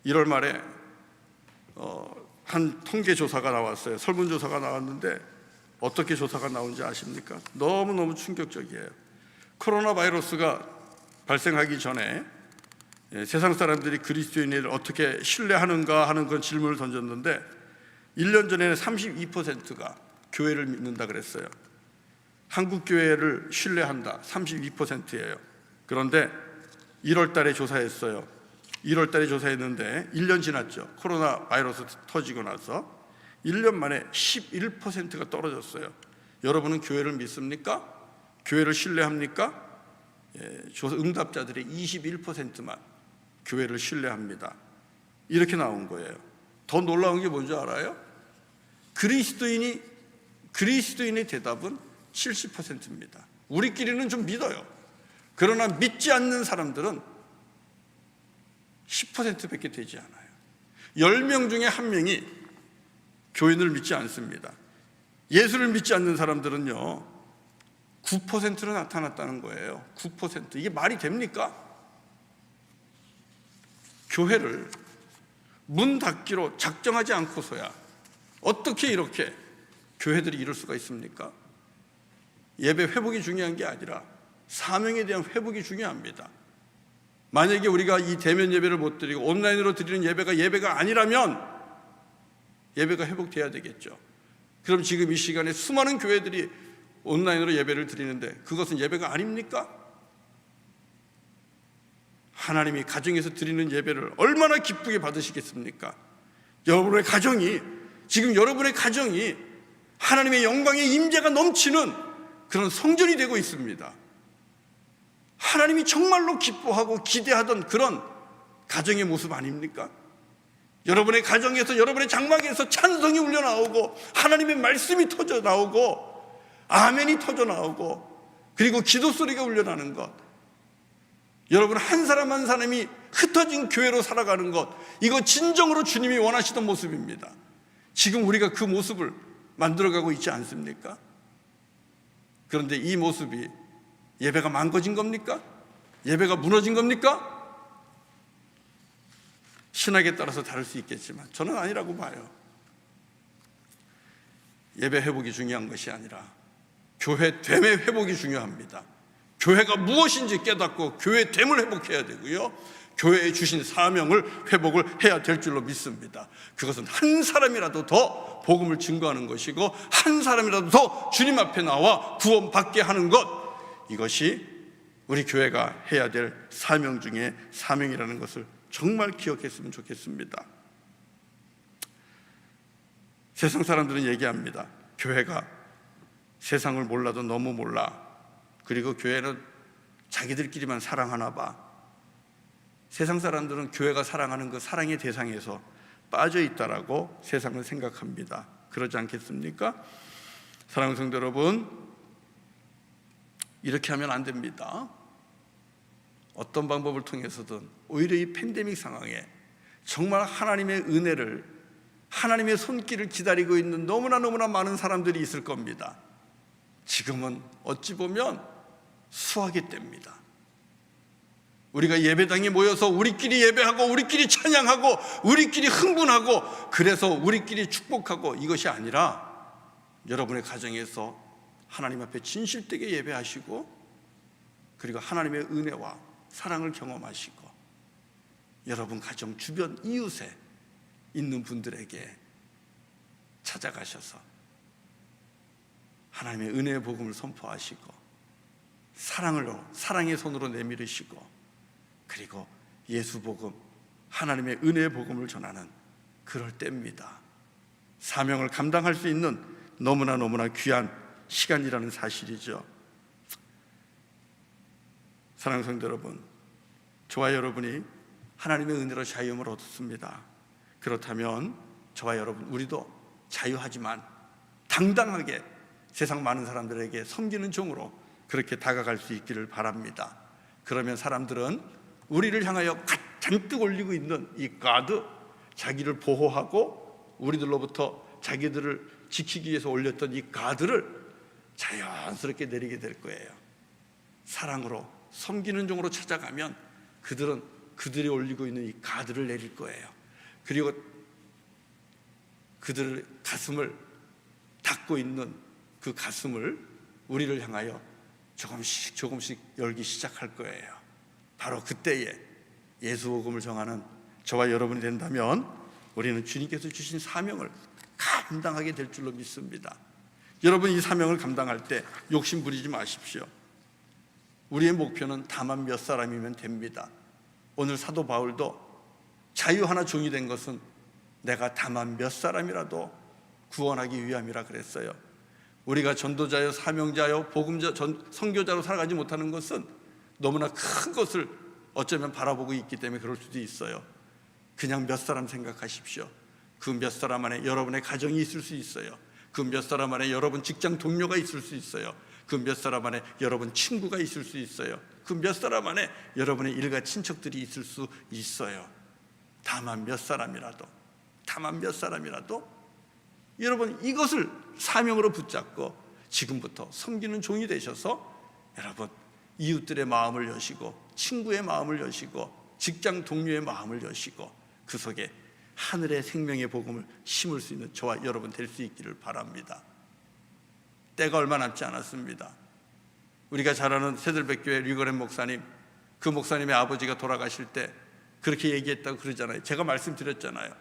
1월 말에 한 통계조사가 나왔어요. 설문조사가 나왔는데 어떻게 조사가 나온지 아십니까? 너무너무 충격적이에요. 코로나 바이러스가 발생하기 전에 세상 사람들이 그리스도인을 어떻게 신뢰하는가 하는 그런 질문을 던졌는데 1년 전에는 32%가 교회를 믿는다 그랬어요. 한국 교회를 신뢰한다 32%예요. 그런데 1월 달에 조사했어요. 1월 달에 조사했는데 1년 지났죠. 코로나 바이러스 터지고 나서 1년 만에 11%가 떨어졌어요. 여러분은 교회를 믿습니까? 교회를 신뢰합니까? 조사 응답자들의 21%만 교회를 신뢰합니다. 이렇게 나온 거예요. 더 놀라운 게 뭔지 알아요? 그리스도인의 대답은 70%입니다. 우리끼리는 좀 믿어요. 그러나 믿지 않는 사람들은 10%밖에 되지 않아요. 10명 중에 1명이 교인을 믿지 않습니다. 예수를 믿지 않는 사람들은요 9%로 나타났다는 거예요. 9%. 이게 말이 됩니까? 교회를 문 닫기로 작정하지 않고서야 어떻게 이렇게 교회들이 이럴 수가 있습니까? 예배 회복이 중요한 게 아니라 사명에 대한 회복이 중요합니다. 만약에 우리가 이 대면 예배를 못 드리고 온라인으로 드리는 예배가 아니라면 예배가 회복돼야 되겠죠. 그럼 지금 이 시간에 수많은 교회들이 온라인으로 예배를 드리는데 그것은 예배가 아닙니까? 하나님이 가정에서 드리는 예배를 얼마나 기쁘게 받으시겠습니까? 여러분의 가정이 하나님의 영광의 임재가 넘치는 그런 성전이 되고 있습니다. 하나님이 정말로 기뻐하고 기대하던 그런 가정의 모습 아닙니까? 여러분의 가정에서, 여러분의 장막에서 찬송이 울려 나오고 하나님의 말씀이 터져 나오고 아멘이 터져 나오고 그리고 기도 소리가 울려 나는 것, 여러분 한 사람 한 사람이 흩어진 교회로 살아가는 것, 이거 진정으로 주님이 원하시던 모습입니다. 지금 우리가 그 모습을 만들어가고 있지 않습니까? 그런데 이 모습이 예배가 망가진 겁니까? 예배가 무너진 겁니까? 신학에 따라서 다를 수 있겠지만 저는 아니라고 봐요. 예배 회복이 중요한 것이 아니라 교회됨의 회복이 중요합니다. 교회가 무엇인지 깨닫고 교회됨을 회복해야 되고요, 교회에 주신 사명을 회복을 해야 될 줄로 믿습니다. 그것은 한 사람이라도 더 복음을 증거하는 것이고 한 사람이라도 더 주님 앞에 나와 구원받게 하는 것, 이것이 우리 교회가 해야 될 사명 중에 사명이라는 것을 정말 기억했으면 좋겠습니다. 세상 사람들은 얘기합니다. 교회가 세상을 몰라도 너무 몰라. 그리고 교회는 자기들끼리만 사랑하나 봐. 세상 사람들은 교회가 사랑하는 그 사랑의 대상에서 빠져 있다라고 세상을 생각합니다. 그러지 않겠습니까? 사랑하는 성도 여러분, 이렇게 하면 안 됩니다. 어떤 방법을 통해서든 오히려 이 팬데믹 상황에 정말 하나님의 은혜를, 하나님의 손길을 기다리고 있는 너무나 많은 사람들이 있을 겁니다. 지금은 어찌 보면 수학의 때입니다. 우리가 예배당에 모여서 우리끼리 예배하고 우리끼리 찬양하고 우리끼리 흥분하고 그래서 우리끼리 축복하고 이것이 아니라 여러분의 가정에서 하나님 앞에 진실되게 예배하시고 그리고 하나님의 은혜와 사랑을 경험하시고 여러분 가정 주변 이웃에 있는 분들에게 찾아가셔서 하나님의 은혜의 복음을 선포하시고 사랑의 손으로 내밀으시고 그리고 예수 복음, 하나님의 은혜의 복음을 전하는 그럴 때입니다. 사명을 감당할 수 있는 너무나 귀한 시간이라는 사실이죠. 사랑하는 성도 여러분, 저와 여러분이 하나님의 은혜로 자유함을 얻었습니다. 그렇다면 저와 여러분 우리도 자유하지만 당당하게 세상 많은 사람들에게 섬기는 종으로 그렇게 다가갈 수 있기를 바랍니다. 그러면 사람들은 우리를 향하여 잔뜩 올리고 있는 이 가드, 자기를 보호하고 우리들로부터 자기들을 지키기 위해서 올렸던 이 가드를 자연스럽게 내리게 될 거예요. 사랑으로 섬기는 종으로 찾아가면 그들은 그들이 올리고 있는 이 가드를 내릴 거예요. 그리고 그들의 가슴을 닫고 있는 그 가슴을 우리를 향하여 조금씩 열기 시작할 거예요. 바로 그때에 예수 복음을 정하는 저와 여러분이 된다면 우리는 주님께서 주신 사명을 감당하게 될 줄로 믿습니다. 여러분, 이 사명을 감당할 때 욕심 부리지 마십시오. 우리의 목표는 다만 몇 사람이면 됩니다. 오늘 사도 바울도 자유 하나 종이 된 것은 내가 다만 몇 사람이라도 구원하기 위함이라 그랬어요. 우리가 전도자요, 사명자요, 복음자, 선교자로 살아가지 못하는 것은 너무나 큰 것을 어쩌면 바라보고 있기 때문에 그럴 수도 있어요. 그냥 몇 사람 생각하십시오. 그 몇 사람 안에 여러분의 가정이 있을 수 있어요. 그 몇 사람 안에 여러분 직장 동료가 있을 수 있어요. 그 몇 사람 안에 여러분 친구가 있을 수 있어요. 그 몇 사람 안에 여러분의 일가 친척들이 있을 수 있어요. 다만 몇 사람이라도 여러분 이것을 사명으로 붙잡고 지금부터 섬기는 종이 되셔서 여러분 이웃들의 마음을 여시고 친구의 마음을 여시고 직장 동료의 마음을 여시고 그 속에 하늘의 생명의 복음을 심을 수 있는 저와 여러분 될 수 있기를 바랍니다. 때가 얼마 남지 않았습니다. 우리가 잘 아는 새들백교회 리거렌 목사님, 그 목사님의 아버지가 돌아가실 때 그렇게 얘기했다고 그러잖아요. 제가 말씀드렸잖아요.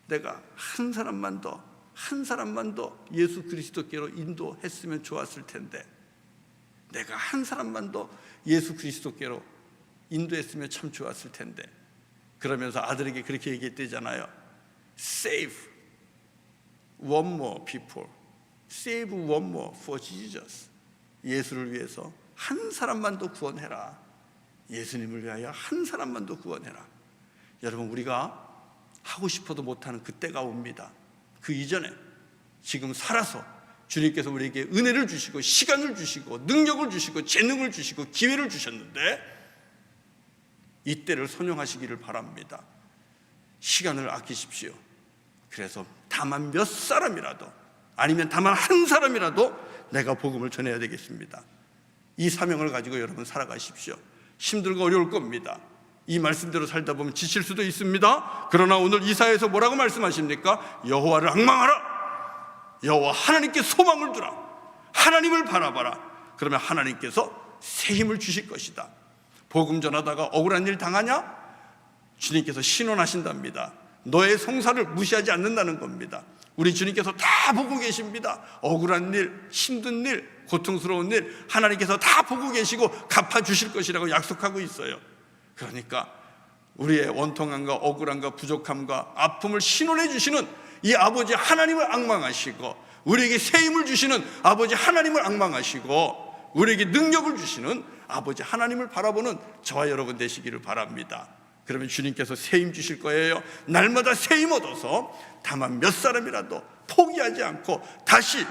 내가 한 사람만 더 예수 그리스도께로 인도했으면 좋았을 텐데, 내가 한 사람만 더 예수 그리스도께로 인도했으면 참 좋았을 텐데, 그러면서 아들에게 그렇게 얘기했대잖아요. Save one more people, save one more for Jesus. 예수를 위해서 한 사람만 더 구원해라. 예수님을 위하여 한 사람만 더 구원해라. 여러분, 우리가 하고 싶어도 못하는 그때가 옵니다. 그 이전에 지금 살아서 주님께서 우리에게 은혜를 주시고 시간을 주시고 능력을 주시고 재능을 주시고 기회를 주셨는데 이때를 선용하시기를 바랍니다. 시간을 아끼십시오. 그래서 다만 몇 사람이라도, 아니면 다만 한 사람이라도 내가 복음을 전해야 되겠습니다. 이 사명을 가지고 여러분 살아가십시오. 힘들고 어려울 겁니다. 이 말씀대로 살다 보면 지칠 수도 있습니다. 그러나 오늘 이사야에서 뭐라고 말씀하십니까? 여호와를 앙망하라. 여호와 하나님께 소망을 두라. 하나님을 바라봐라. 그러면 하나님께서 새 힘을 주실 것이다. 복음 전하다가 억울한 일 당하냐? 주님께서 신원하신답니다. 너의 성사를 무시하지 않는다는 겁니다. 우리 주님께서 다 보고 계십니다. 억울한 일, 힘든 일, 고통스러운 일 하나님께서 다 보고 계시고 갚아주실 것이라고 약속하고 있어요. 그러니까 우리의 원통함과 억울함과 부족함과 아픔을 신원해 주시는 이 아버지 하나님을 앙망하시고, 우리에게 새 힘을 주시는 아버지 하나님을 앙망하시고, 우리에게 능력을 주시는 아버지 하나님을 바라보는 저와 여러분 되시기를 바랍니다. 그러면 주님께서 새 힘 주실 거예요. 날마다 새 힘 얻어서 다만 몇 사람이라도 포기하지 않고 다시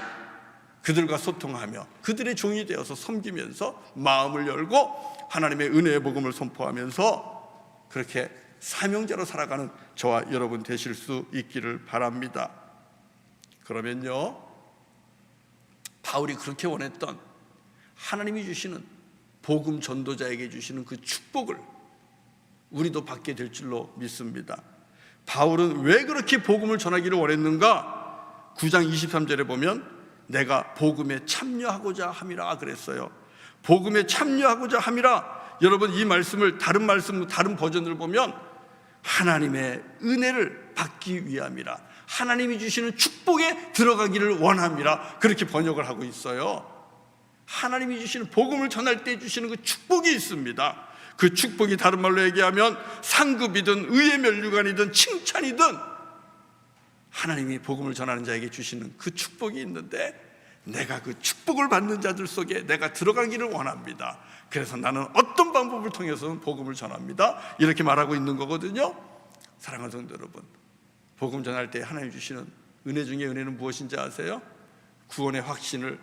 그들과 소통하며 그들의 종이 되어서 섬기면서 마음을 열고 하나님의 은혜의 복음을 선포하면서 그렇게 사명자로 살아가는 저와 여러분 되실 수 있기를 바랍니다. 그러면요, 바울이 그렇게 원했던 하나님이 주시는 복음 전도자에게 주시는 그 축복을 우리도 받게 될 줄로 믿습니다. 바울은 왜 그렇게 복음을 전하기를 원했는가? 9장 23절에 보면 내가 복음에 참여하고자 함이라 그랬어요. 복음에 참여하고자 함이라. 여러분, 이 말씀을 다른 버전을 보면 하나님의 은혜를 받기 위함이라, 하나님이 주시는 축복에 들어가기를 원함이라, 그렇게 번역을 하고 있어요. 하나님이 주시는 복음을 전할 때 주시는 그 축복이 있습니다. 그 축복이 다른 말로 얘기하면 상급이든 의의 면류관이든 칭찬이든 하나님이 복음을 전하는 자에게 주시는 그 축복이 있는데, 내가 그 축복을 받는 자들 속에 내가 들어가기를 원합니다. 그래서 나는 어떤 방법을 통해서는 복음을 전합니다. 이렇게 말하고 있는 거거든요. 사랑하는 성도 여러분, 복음 전할 때 하나님 주시는 은혜 중에 은혜는 무엇인지 아세요? 구원의 확신을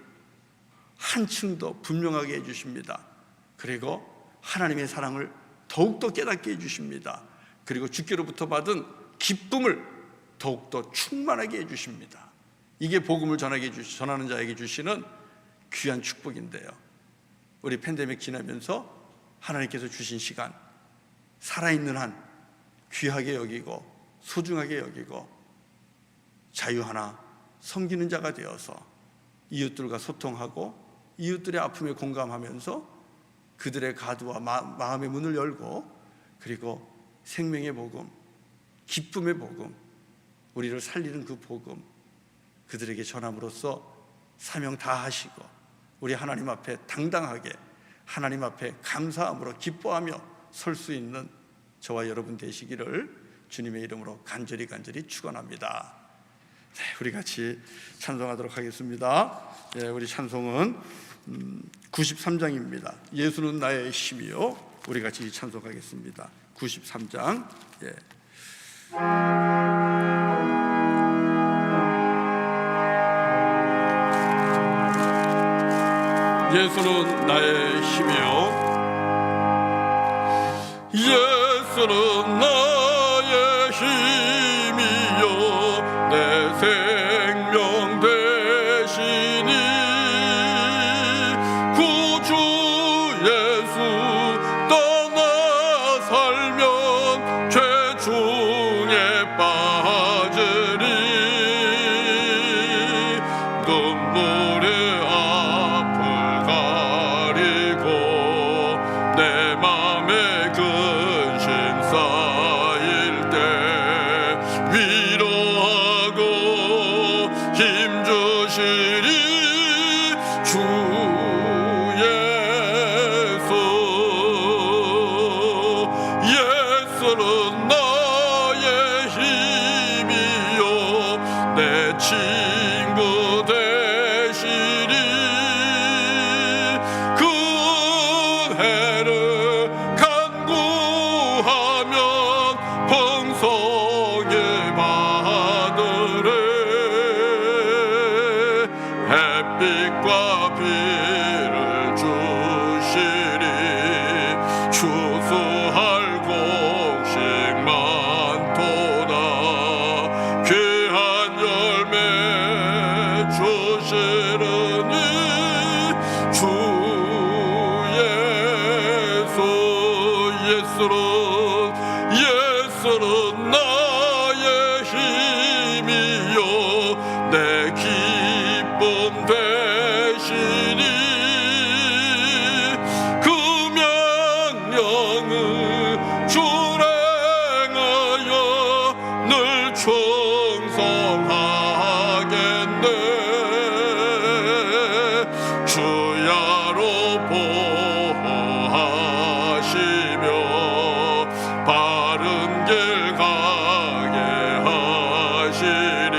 한층 더 분명하게 해주십니다. 그리고 하나님의 사랑을 더욱더 깨닫게 해주십니다. 그리고 주께로부터 받은 기쁨을 더욱더 충만하게 해주십니다. 이게 복음을 전하는 자에게 주시는 귀한 축복인데요. 우리 팬데믹 지나면서 하나님께서 주신 시간, 살아있는 한 귀하게 여기고 소중하게 여기고 자유 하나 섬기는 자가 되어서 이웃들과 소통하고 이웃들의 아픔에 공감하면서 그들의 가두와 마음의 문을 열고, 그리고 생명의 복음, 기쁨의 복음, 우리를 살리는 그 복음 그들에게 전함으로써 사명 다하시고 우리 하나님 앞에 당당하게 하나님 앞에 감사함으로 기뻐하며 설 수 있는 저와 여러분 되시기를 주님의 이름으로 간절히 축원합니다. 네, 우리 같이 찬송하도록 하겠습니다. 예, 우리 찬송은 93장입니다. 예수는 나의 힘이요. 우리 같이 찬송하겠습니다. 93장. 예. 예수는 나의 힘이요. 예수는 나의 힘이요. 내 생명 되시니 구주 예수 떠나 살면 죄 중에 빠지리. 눈물의 앞을 가리고 내 맘에 근심 쌓일 때 위로하고 힘 주시리 주 예수. 예수는 나의 힘이요 내 친구 되시리. 그 해를 간구하면 풍성히 받으래. 햇빛과 비를 주시리. 추수할 곡식 많도다. 귀한 열매 주시르니 주 예수. 예수는 나의 힘이요 내 기쁨 되시니. 그 명령을 준행하여 늘 충성하겠네. 주야로 보호하시며 바른 길 가게 하시니.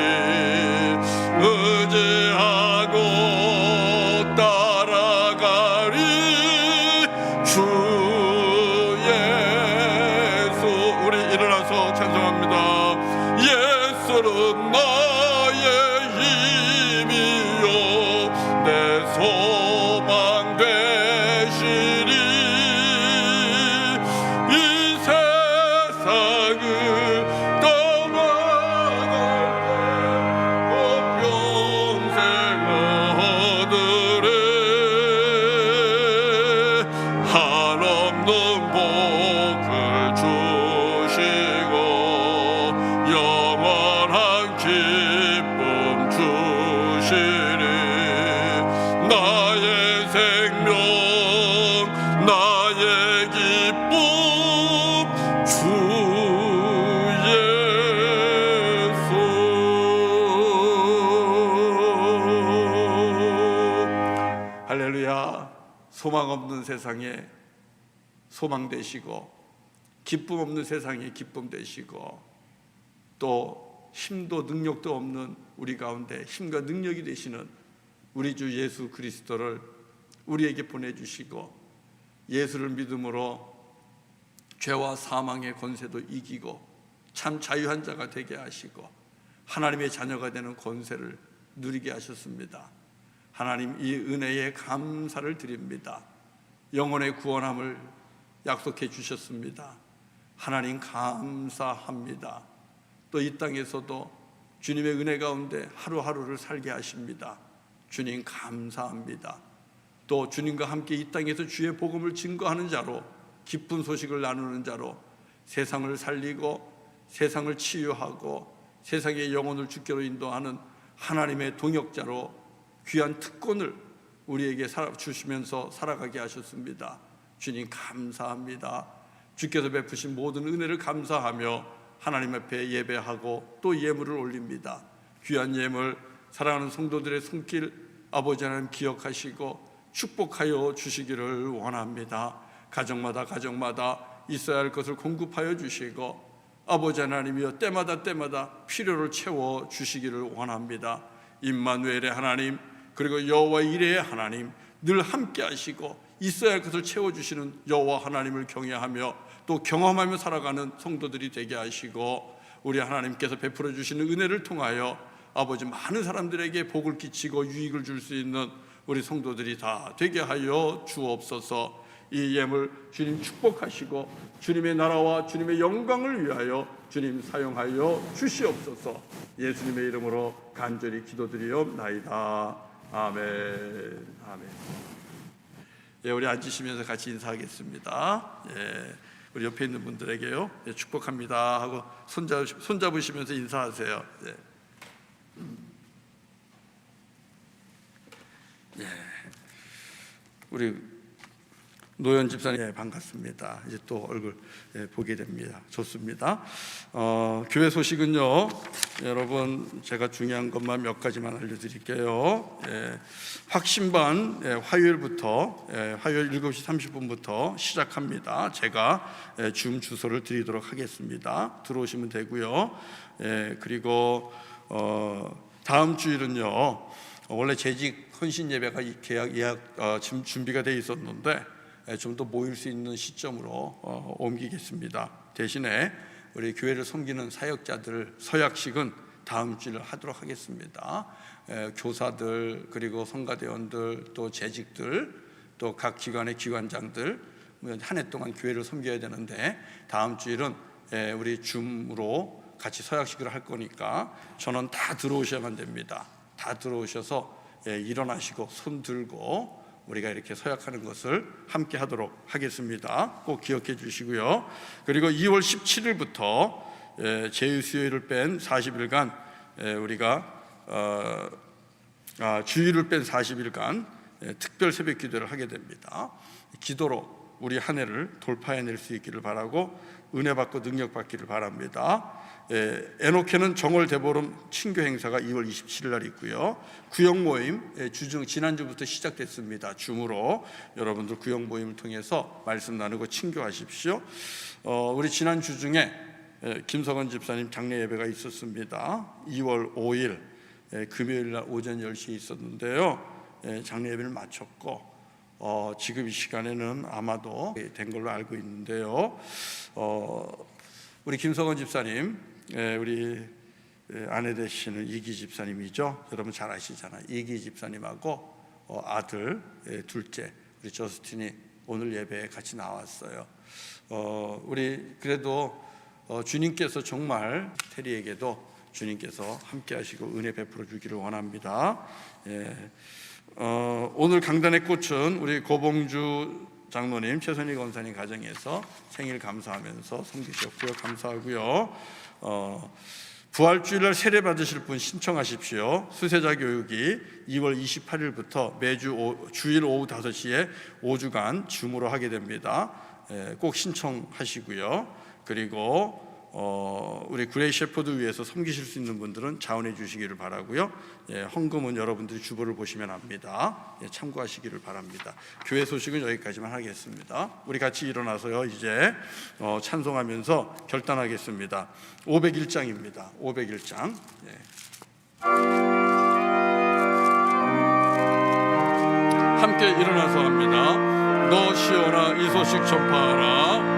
의지하고 따라가리 주 예수. 우리 일어나서 찬송합니다. 예수는 나의 힘이요 내 소망 되시리. 이 세상을 떠나갈 때 평생 얻으리. 한없는 복을 주시고 영원한 기쁨 주시리. 나의 생명 나의 기쁨 주 예수. 할렐루야. 소망 없는 세상에 소망 되시고 기쁨 없는 세상에 기쁨 되시고 또 힘도 능력도 없는 우리 가운데 힘과 능력이 되시는 우리 주 예수 그리스도를 우리에게 보내주시고 예수를 믿음으로 죄와 사망의 권세도 이기고 참 자유한 자가 되게 하시고 하나님의 자녀가 되는 권세를 누리게 하셨습니다. 하나님, 이 은혜에 감사를 드립니다. 영혼의 구원함을 약속해 주셨습니다. 하나님 감사합니다. 또 이 땅에서도 주님의 은혜 가운데 하루하루를 살게 하십니다. 주님 감사합니다. 또 주님과 함께 이 땅에서 주의 복음을 증거하는 자로, 기쁜 소식을 나누는 자로 세상을 살리고 세상을 치유하고 세상의 영혼을 주께로 인도하는 하나님의 동역자로 귀한 특권을 우리에게 주시면서 살아가게 하셨습니다. 주님 감사합니다. 주께서 베푸신 모든 은혜를 감사하며 하나님 앞에 예배하고 또 예물을 올립니다. 귀한 예물 사랑하는 성도들의 손길 아버지 하나님 기억하시고 축복하여 주시기를 원합니다. 가정마다 있어야 할 것을 공급하여 주시고 아버지 하나님이여 때마다 필요를 채워 주시기를 원합니다. 임마누엘의 하나님, 그리고 여호와 이레의 하나님, 늘 함께 하시고 있어야 할 것을 채워주시는 여호와 하나님을 경외하며 또 경험하며 살아가는 성도들이 되게 하시고 우리 하나님께서 베풀어 주시는 은혜를 통하여 아버지 많은 사람들에게 복을 끼치고 유익을 줄 수 있는 우리 성도들이 다 되게 하여 주옵소서. 이 예물 주님 축복하시고 주님의 나라와 주님의 영광을 위하여 주님 사용하여 주시옵소서. 예수님의 이름으로 간절히 기도드리옵나이다. 아멘. 아멘. 예, 우리 앉으시면서 같이 인사하겠습니다. 예, 우리 옆에 있는 분들에게요, 예, 축복합니다 하고 손잡으시면서 인사하세요. 예. 예. 우리 노현 집사님, 예, 반갑습니다. 이제 또 얼굴, 예, 보게 됩니다. 좋습니다. 교회 소식은요, 여러분 제가 중요한 것만 몇 가지만 알려드릴게요. 예, 확신반, 예, 화요일부터, 예, 화요일 7시 30분부터 시작합니다. 제가, 예, 줌 주소를 드리도록 하겠습니다. 들어오시면 되고요. 예, 그리고 다음 주일은요, 원래 재직 헌신 예배가 예약 지금 준비가 돼 있었는데 좀 더 모일 수 있는 시점으로 옮기겠습니다. 대신에 우리 교회를 섬기는 사역자들 서약식은 다음 주에 하도록 하겠습니다. 교사들, 그리고 성가대원들, 또 재직들, 또 각 기관의 기관장들 한 해 동안 교회를 섬겨야 되는데 다음 주일은 우리 줌으로 같이 서약식을 할 거니까 전원 다 들어오셔야만 됩니다. 다 들어오셔서 일어나시고 손 들고 우리가 이렇게 서약하는 것을 함께 하도록 하겠습니다. 꼭 기억해 주시고요. 그리고 2월 17일부터 제휴수요일을 뺀 40일간 우리가 주일을 뺀 40일간 특별 새벽 기도를 하게 됩니다. 기도로 우리 한 해를 돌파해낼 수 있기를 바라고 은혜 받고 능력 받기를 바랍니다. 에노케는 정월 대보름 친교 행사가 2월 27일 날 있고요. 구역 모임 지난주부터 시작됐습니다. 줌으로 여러분들 구역 모임을 통해서 말씀 나누고 친교하십시오. 우리 지난주 중에 김석원 집사님 장례 예배가 있었습니다. 2월 5일 금요일 날 오전 10시에 있었는데요. 장례 예배를 마쳤고 지금 이 시간에는 아마도 된 걸로 알고 있는데요. 우리 김석원 집사님, 우리 아내 되시는 이기 집사님이죠. 여러분 잘 아시잖아요. 이기 집사님하고 아들 둘째 우리 저스틴이 오늘 예배에 같이 나왔어요. 우리 그래도 주님께서 정말 테리에게도 주님께서 함께 하시고 은혜 베풀어 주기를 원합니다. 오늘 강단의 꽃은 우리 고봉주 장로님, 최선희 권사님 가정에서 생일 감사하면서 섬기셨고요. 감사하고요. 부활주일날 세례 받으실 분 신청하십시오. 수세자 교육이 2월 28일부터 매주 주일 오후 5시에 5주간 줌으로 하게 됩니다. 꼭 신청하시고요. 그리고 우리 그레이 셰퍼드 위해서 섬기실 수 있는 분들은 자원해 주시기를 바라고요. 헌금은 여러분들이 주보를 보시면 압니다. 참고하시기를 바랍니다. 교회 소식은 여기까지만 하겠습니다. 우리 같이 일어나서요, 이제 찬송하면서 결단하겠습니다. 501장입니다. 501장. 함께 일어나서 합니다. 너 시온아 이 소식 전파하라.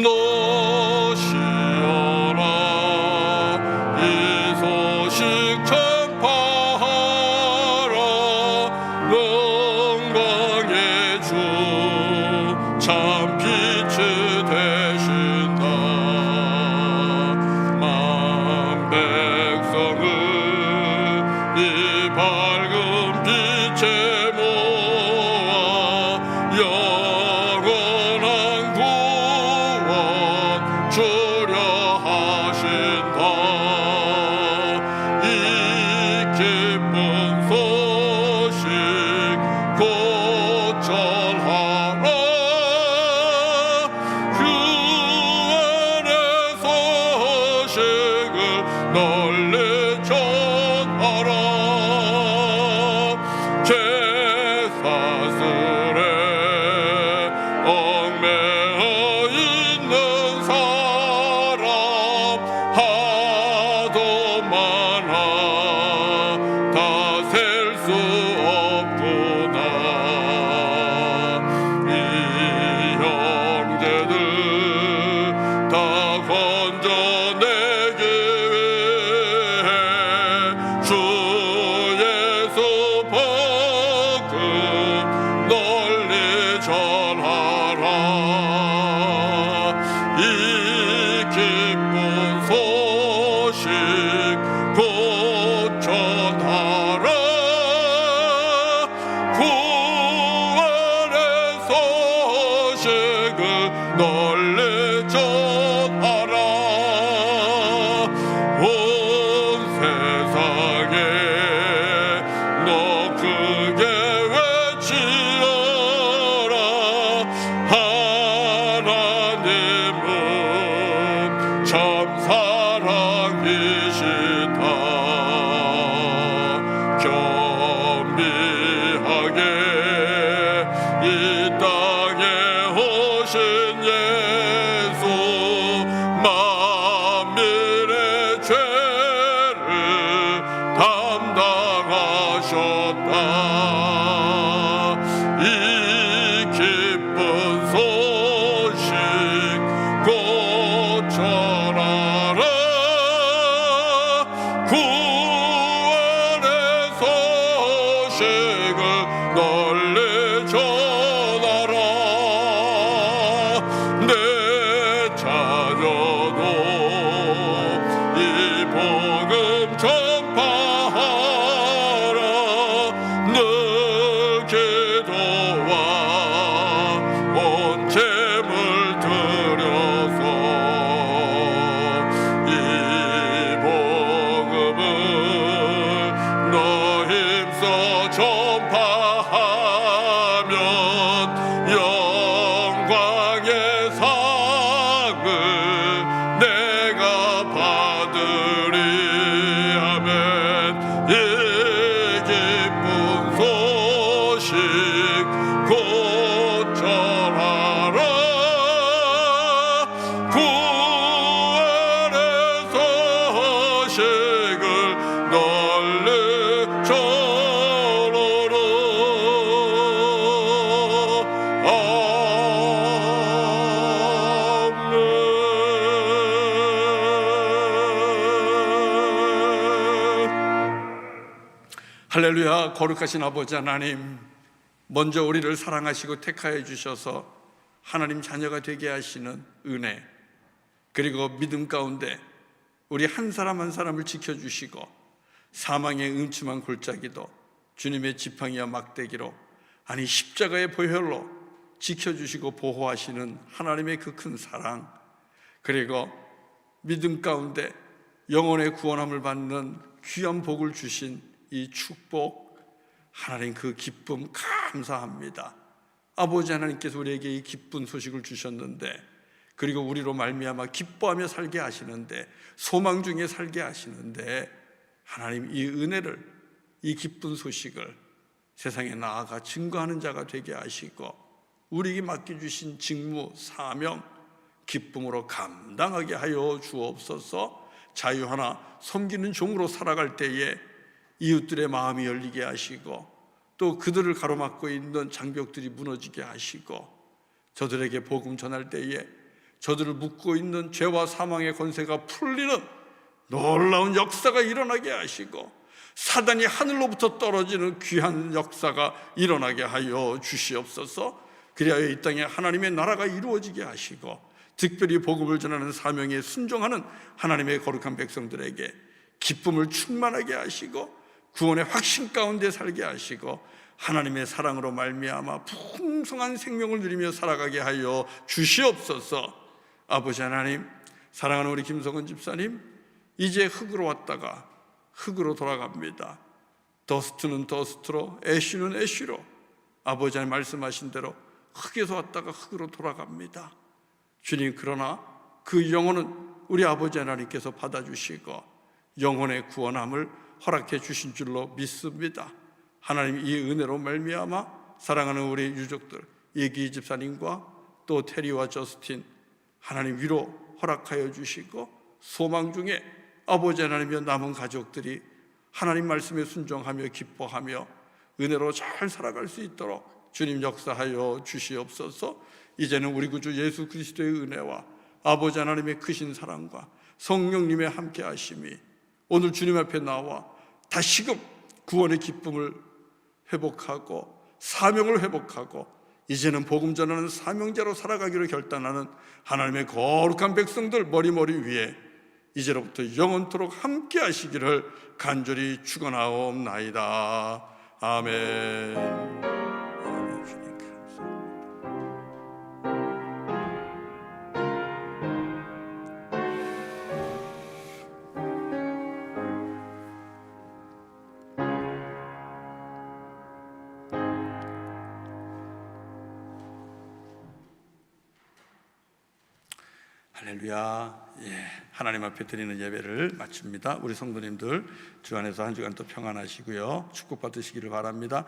너 시온아 이 소식 전파하라. 영광의 주 참 빛이 되신다. 만 백성을 이 밝은 빛에 모아 영원한 구원 주려 하신다. 이 기쁜 소식 곧 전하라. 구원의 소식을 널리 전하라. 죄사슬에 얽매여 있는 사람 하도 많아 다 셀 수 없구나. 이 형제들 다 건져내기 위해 주 예수 복음 널리 전하라. 이 기쁜 소식 곧 전하라. 구원의 소식을 널리 전하라. 온 세상에 너 크게 외치어라. 하나님은 참 사랑이시다. 겸비하게 이 땅에 오신 예수 만민의 죄를 담당하셨다. 이 기쁜 소식 곧 전하라. 구원의 소식을 널리 전하라. 내 자녀도 이 복음 전파하라. 늘 기도와 온 재물 드려서 이 복음을 너 힘써 전파하면 영광의 상을 내가 받으리. 아멘. 이 기쁜 소식 곧 전하라. 구원의 소식을 널리 전하라. 할렐루야. 거룩하신 아버지 하나님, 먼저 우리를 사랑하시고 택하여 주셔서 하나님 자녀가 되게 하시는 은혜, 그리고 믿음 가운데 우리 한 사람 한 사람을 지켜주시고 사망의 음침한 골짜기도 주님의 지팡이와 막대기로, 아니 십자가의 보혈로 지켜주시고 보호하시는 하나님의 그 큰 사랑, 그리고 믿음 가운데 영혼의 구원함을 받는 귀한 복을 주신 이 축복, 하나님 그 기쁨 감사합니다. 아버지 하나님께서 우리에게 이 기쁜 소식을 주셨는데, 그리고 우리로 말미암아 기뻐하며 살게 하시는데, 소망 중에 살게 하시는데, 하나님 이 은혜를, 이 기쁜 소식을 세상에 나아가 증거하는 자가 되게 하시고, 우리에게 맡겨주신 직무, 사명, 기쁨으로 감당하게 하여 주옵소서. 자유하나 섬기는 종으로 살아갈 때에 이웃들의 마음이 열리게 하시고, 또 그들을 가로막고 있는 장벽들이 무너지게 하시고, 저들에게 복음 전할 때에 저들을 묶고 있는 죄와 사망의 권세가 풀리는 놀라운 역사가 일어나게 하시고, 사단이 하늘로부터 떨어지는 귀한 역사가 일어나게 하여 주시옵소서. 그리하여 이 땅에 하나님의 나라가 이루어지게 하시고, 특별히 복음을 전하는 사명에 순종하는 하나님의 거룩한 백성들에게 기쁨을 충만하게 하시고, 구원의 확신 가운데 살게 하시고, 하나님의 사랑으로 말미암아 풍성한 생명을 누리며 살아가게 하여 주시옵소서. 아버지 하나님, 사랑하는 우리 김성은 집사님, 이제 흙으로 왔다가 흙으로 돌아갑니다. 더스트는 더스트로, 애쉬는 애쉬로, 아버지 하나님 말씀하신 대로 흙에서 왔다가 흙으로 돌아갑니다. 주님, 그러나 그 영혼은 우리 아버지 하나님께서 받아주시고 영혼의 구원함을 허락해 주신 줄로 믿습니다. 하나님, 이 은혜로 말미암아 사랑하는 우리 유족들, 예기 집사님과 또 테리와 저스틴, 하나님 위로 허락하여 주시고, 소망 중에 아버지 하나님의 남은 가족들이 하나님 말씀에 순종하며 기뻐하며 은혜로 잘 살아갈 수 있도록 주님 역사하여 주시옵소서. 이제는 우리 구주 예수 그리스도의 은혜와 아버지 하나님의 크신 사랑과 성령님의 함께 하심이 오늘 주님 앞에 나와 다시금 구원의 기쁨을 회복하고 사명을 회복하고 이제는 복음 전하는 사명자로 살아가기로 결단하는 하나님의 거룩한 백성들 머리머리 위에 이제로부터 영원토록 함께 하시기를 간절히 축원하옵나이다. 아멘. 주님 감사합니다. 할렐루야. 하나님 앞에 드리는 예배를 마칩니다. 우리 성도님들 주 안에서 한 주간 또 평안하시고요, 축복받으시기를 바랍니다.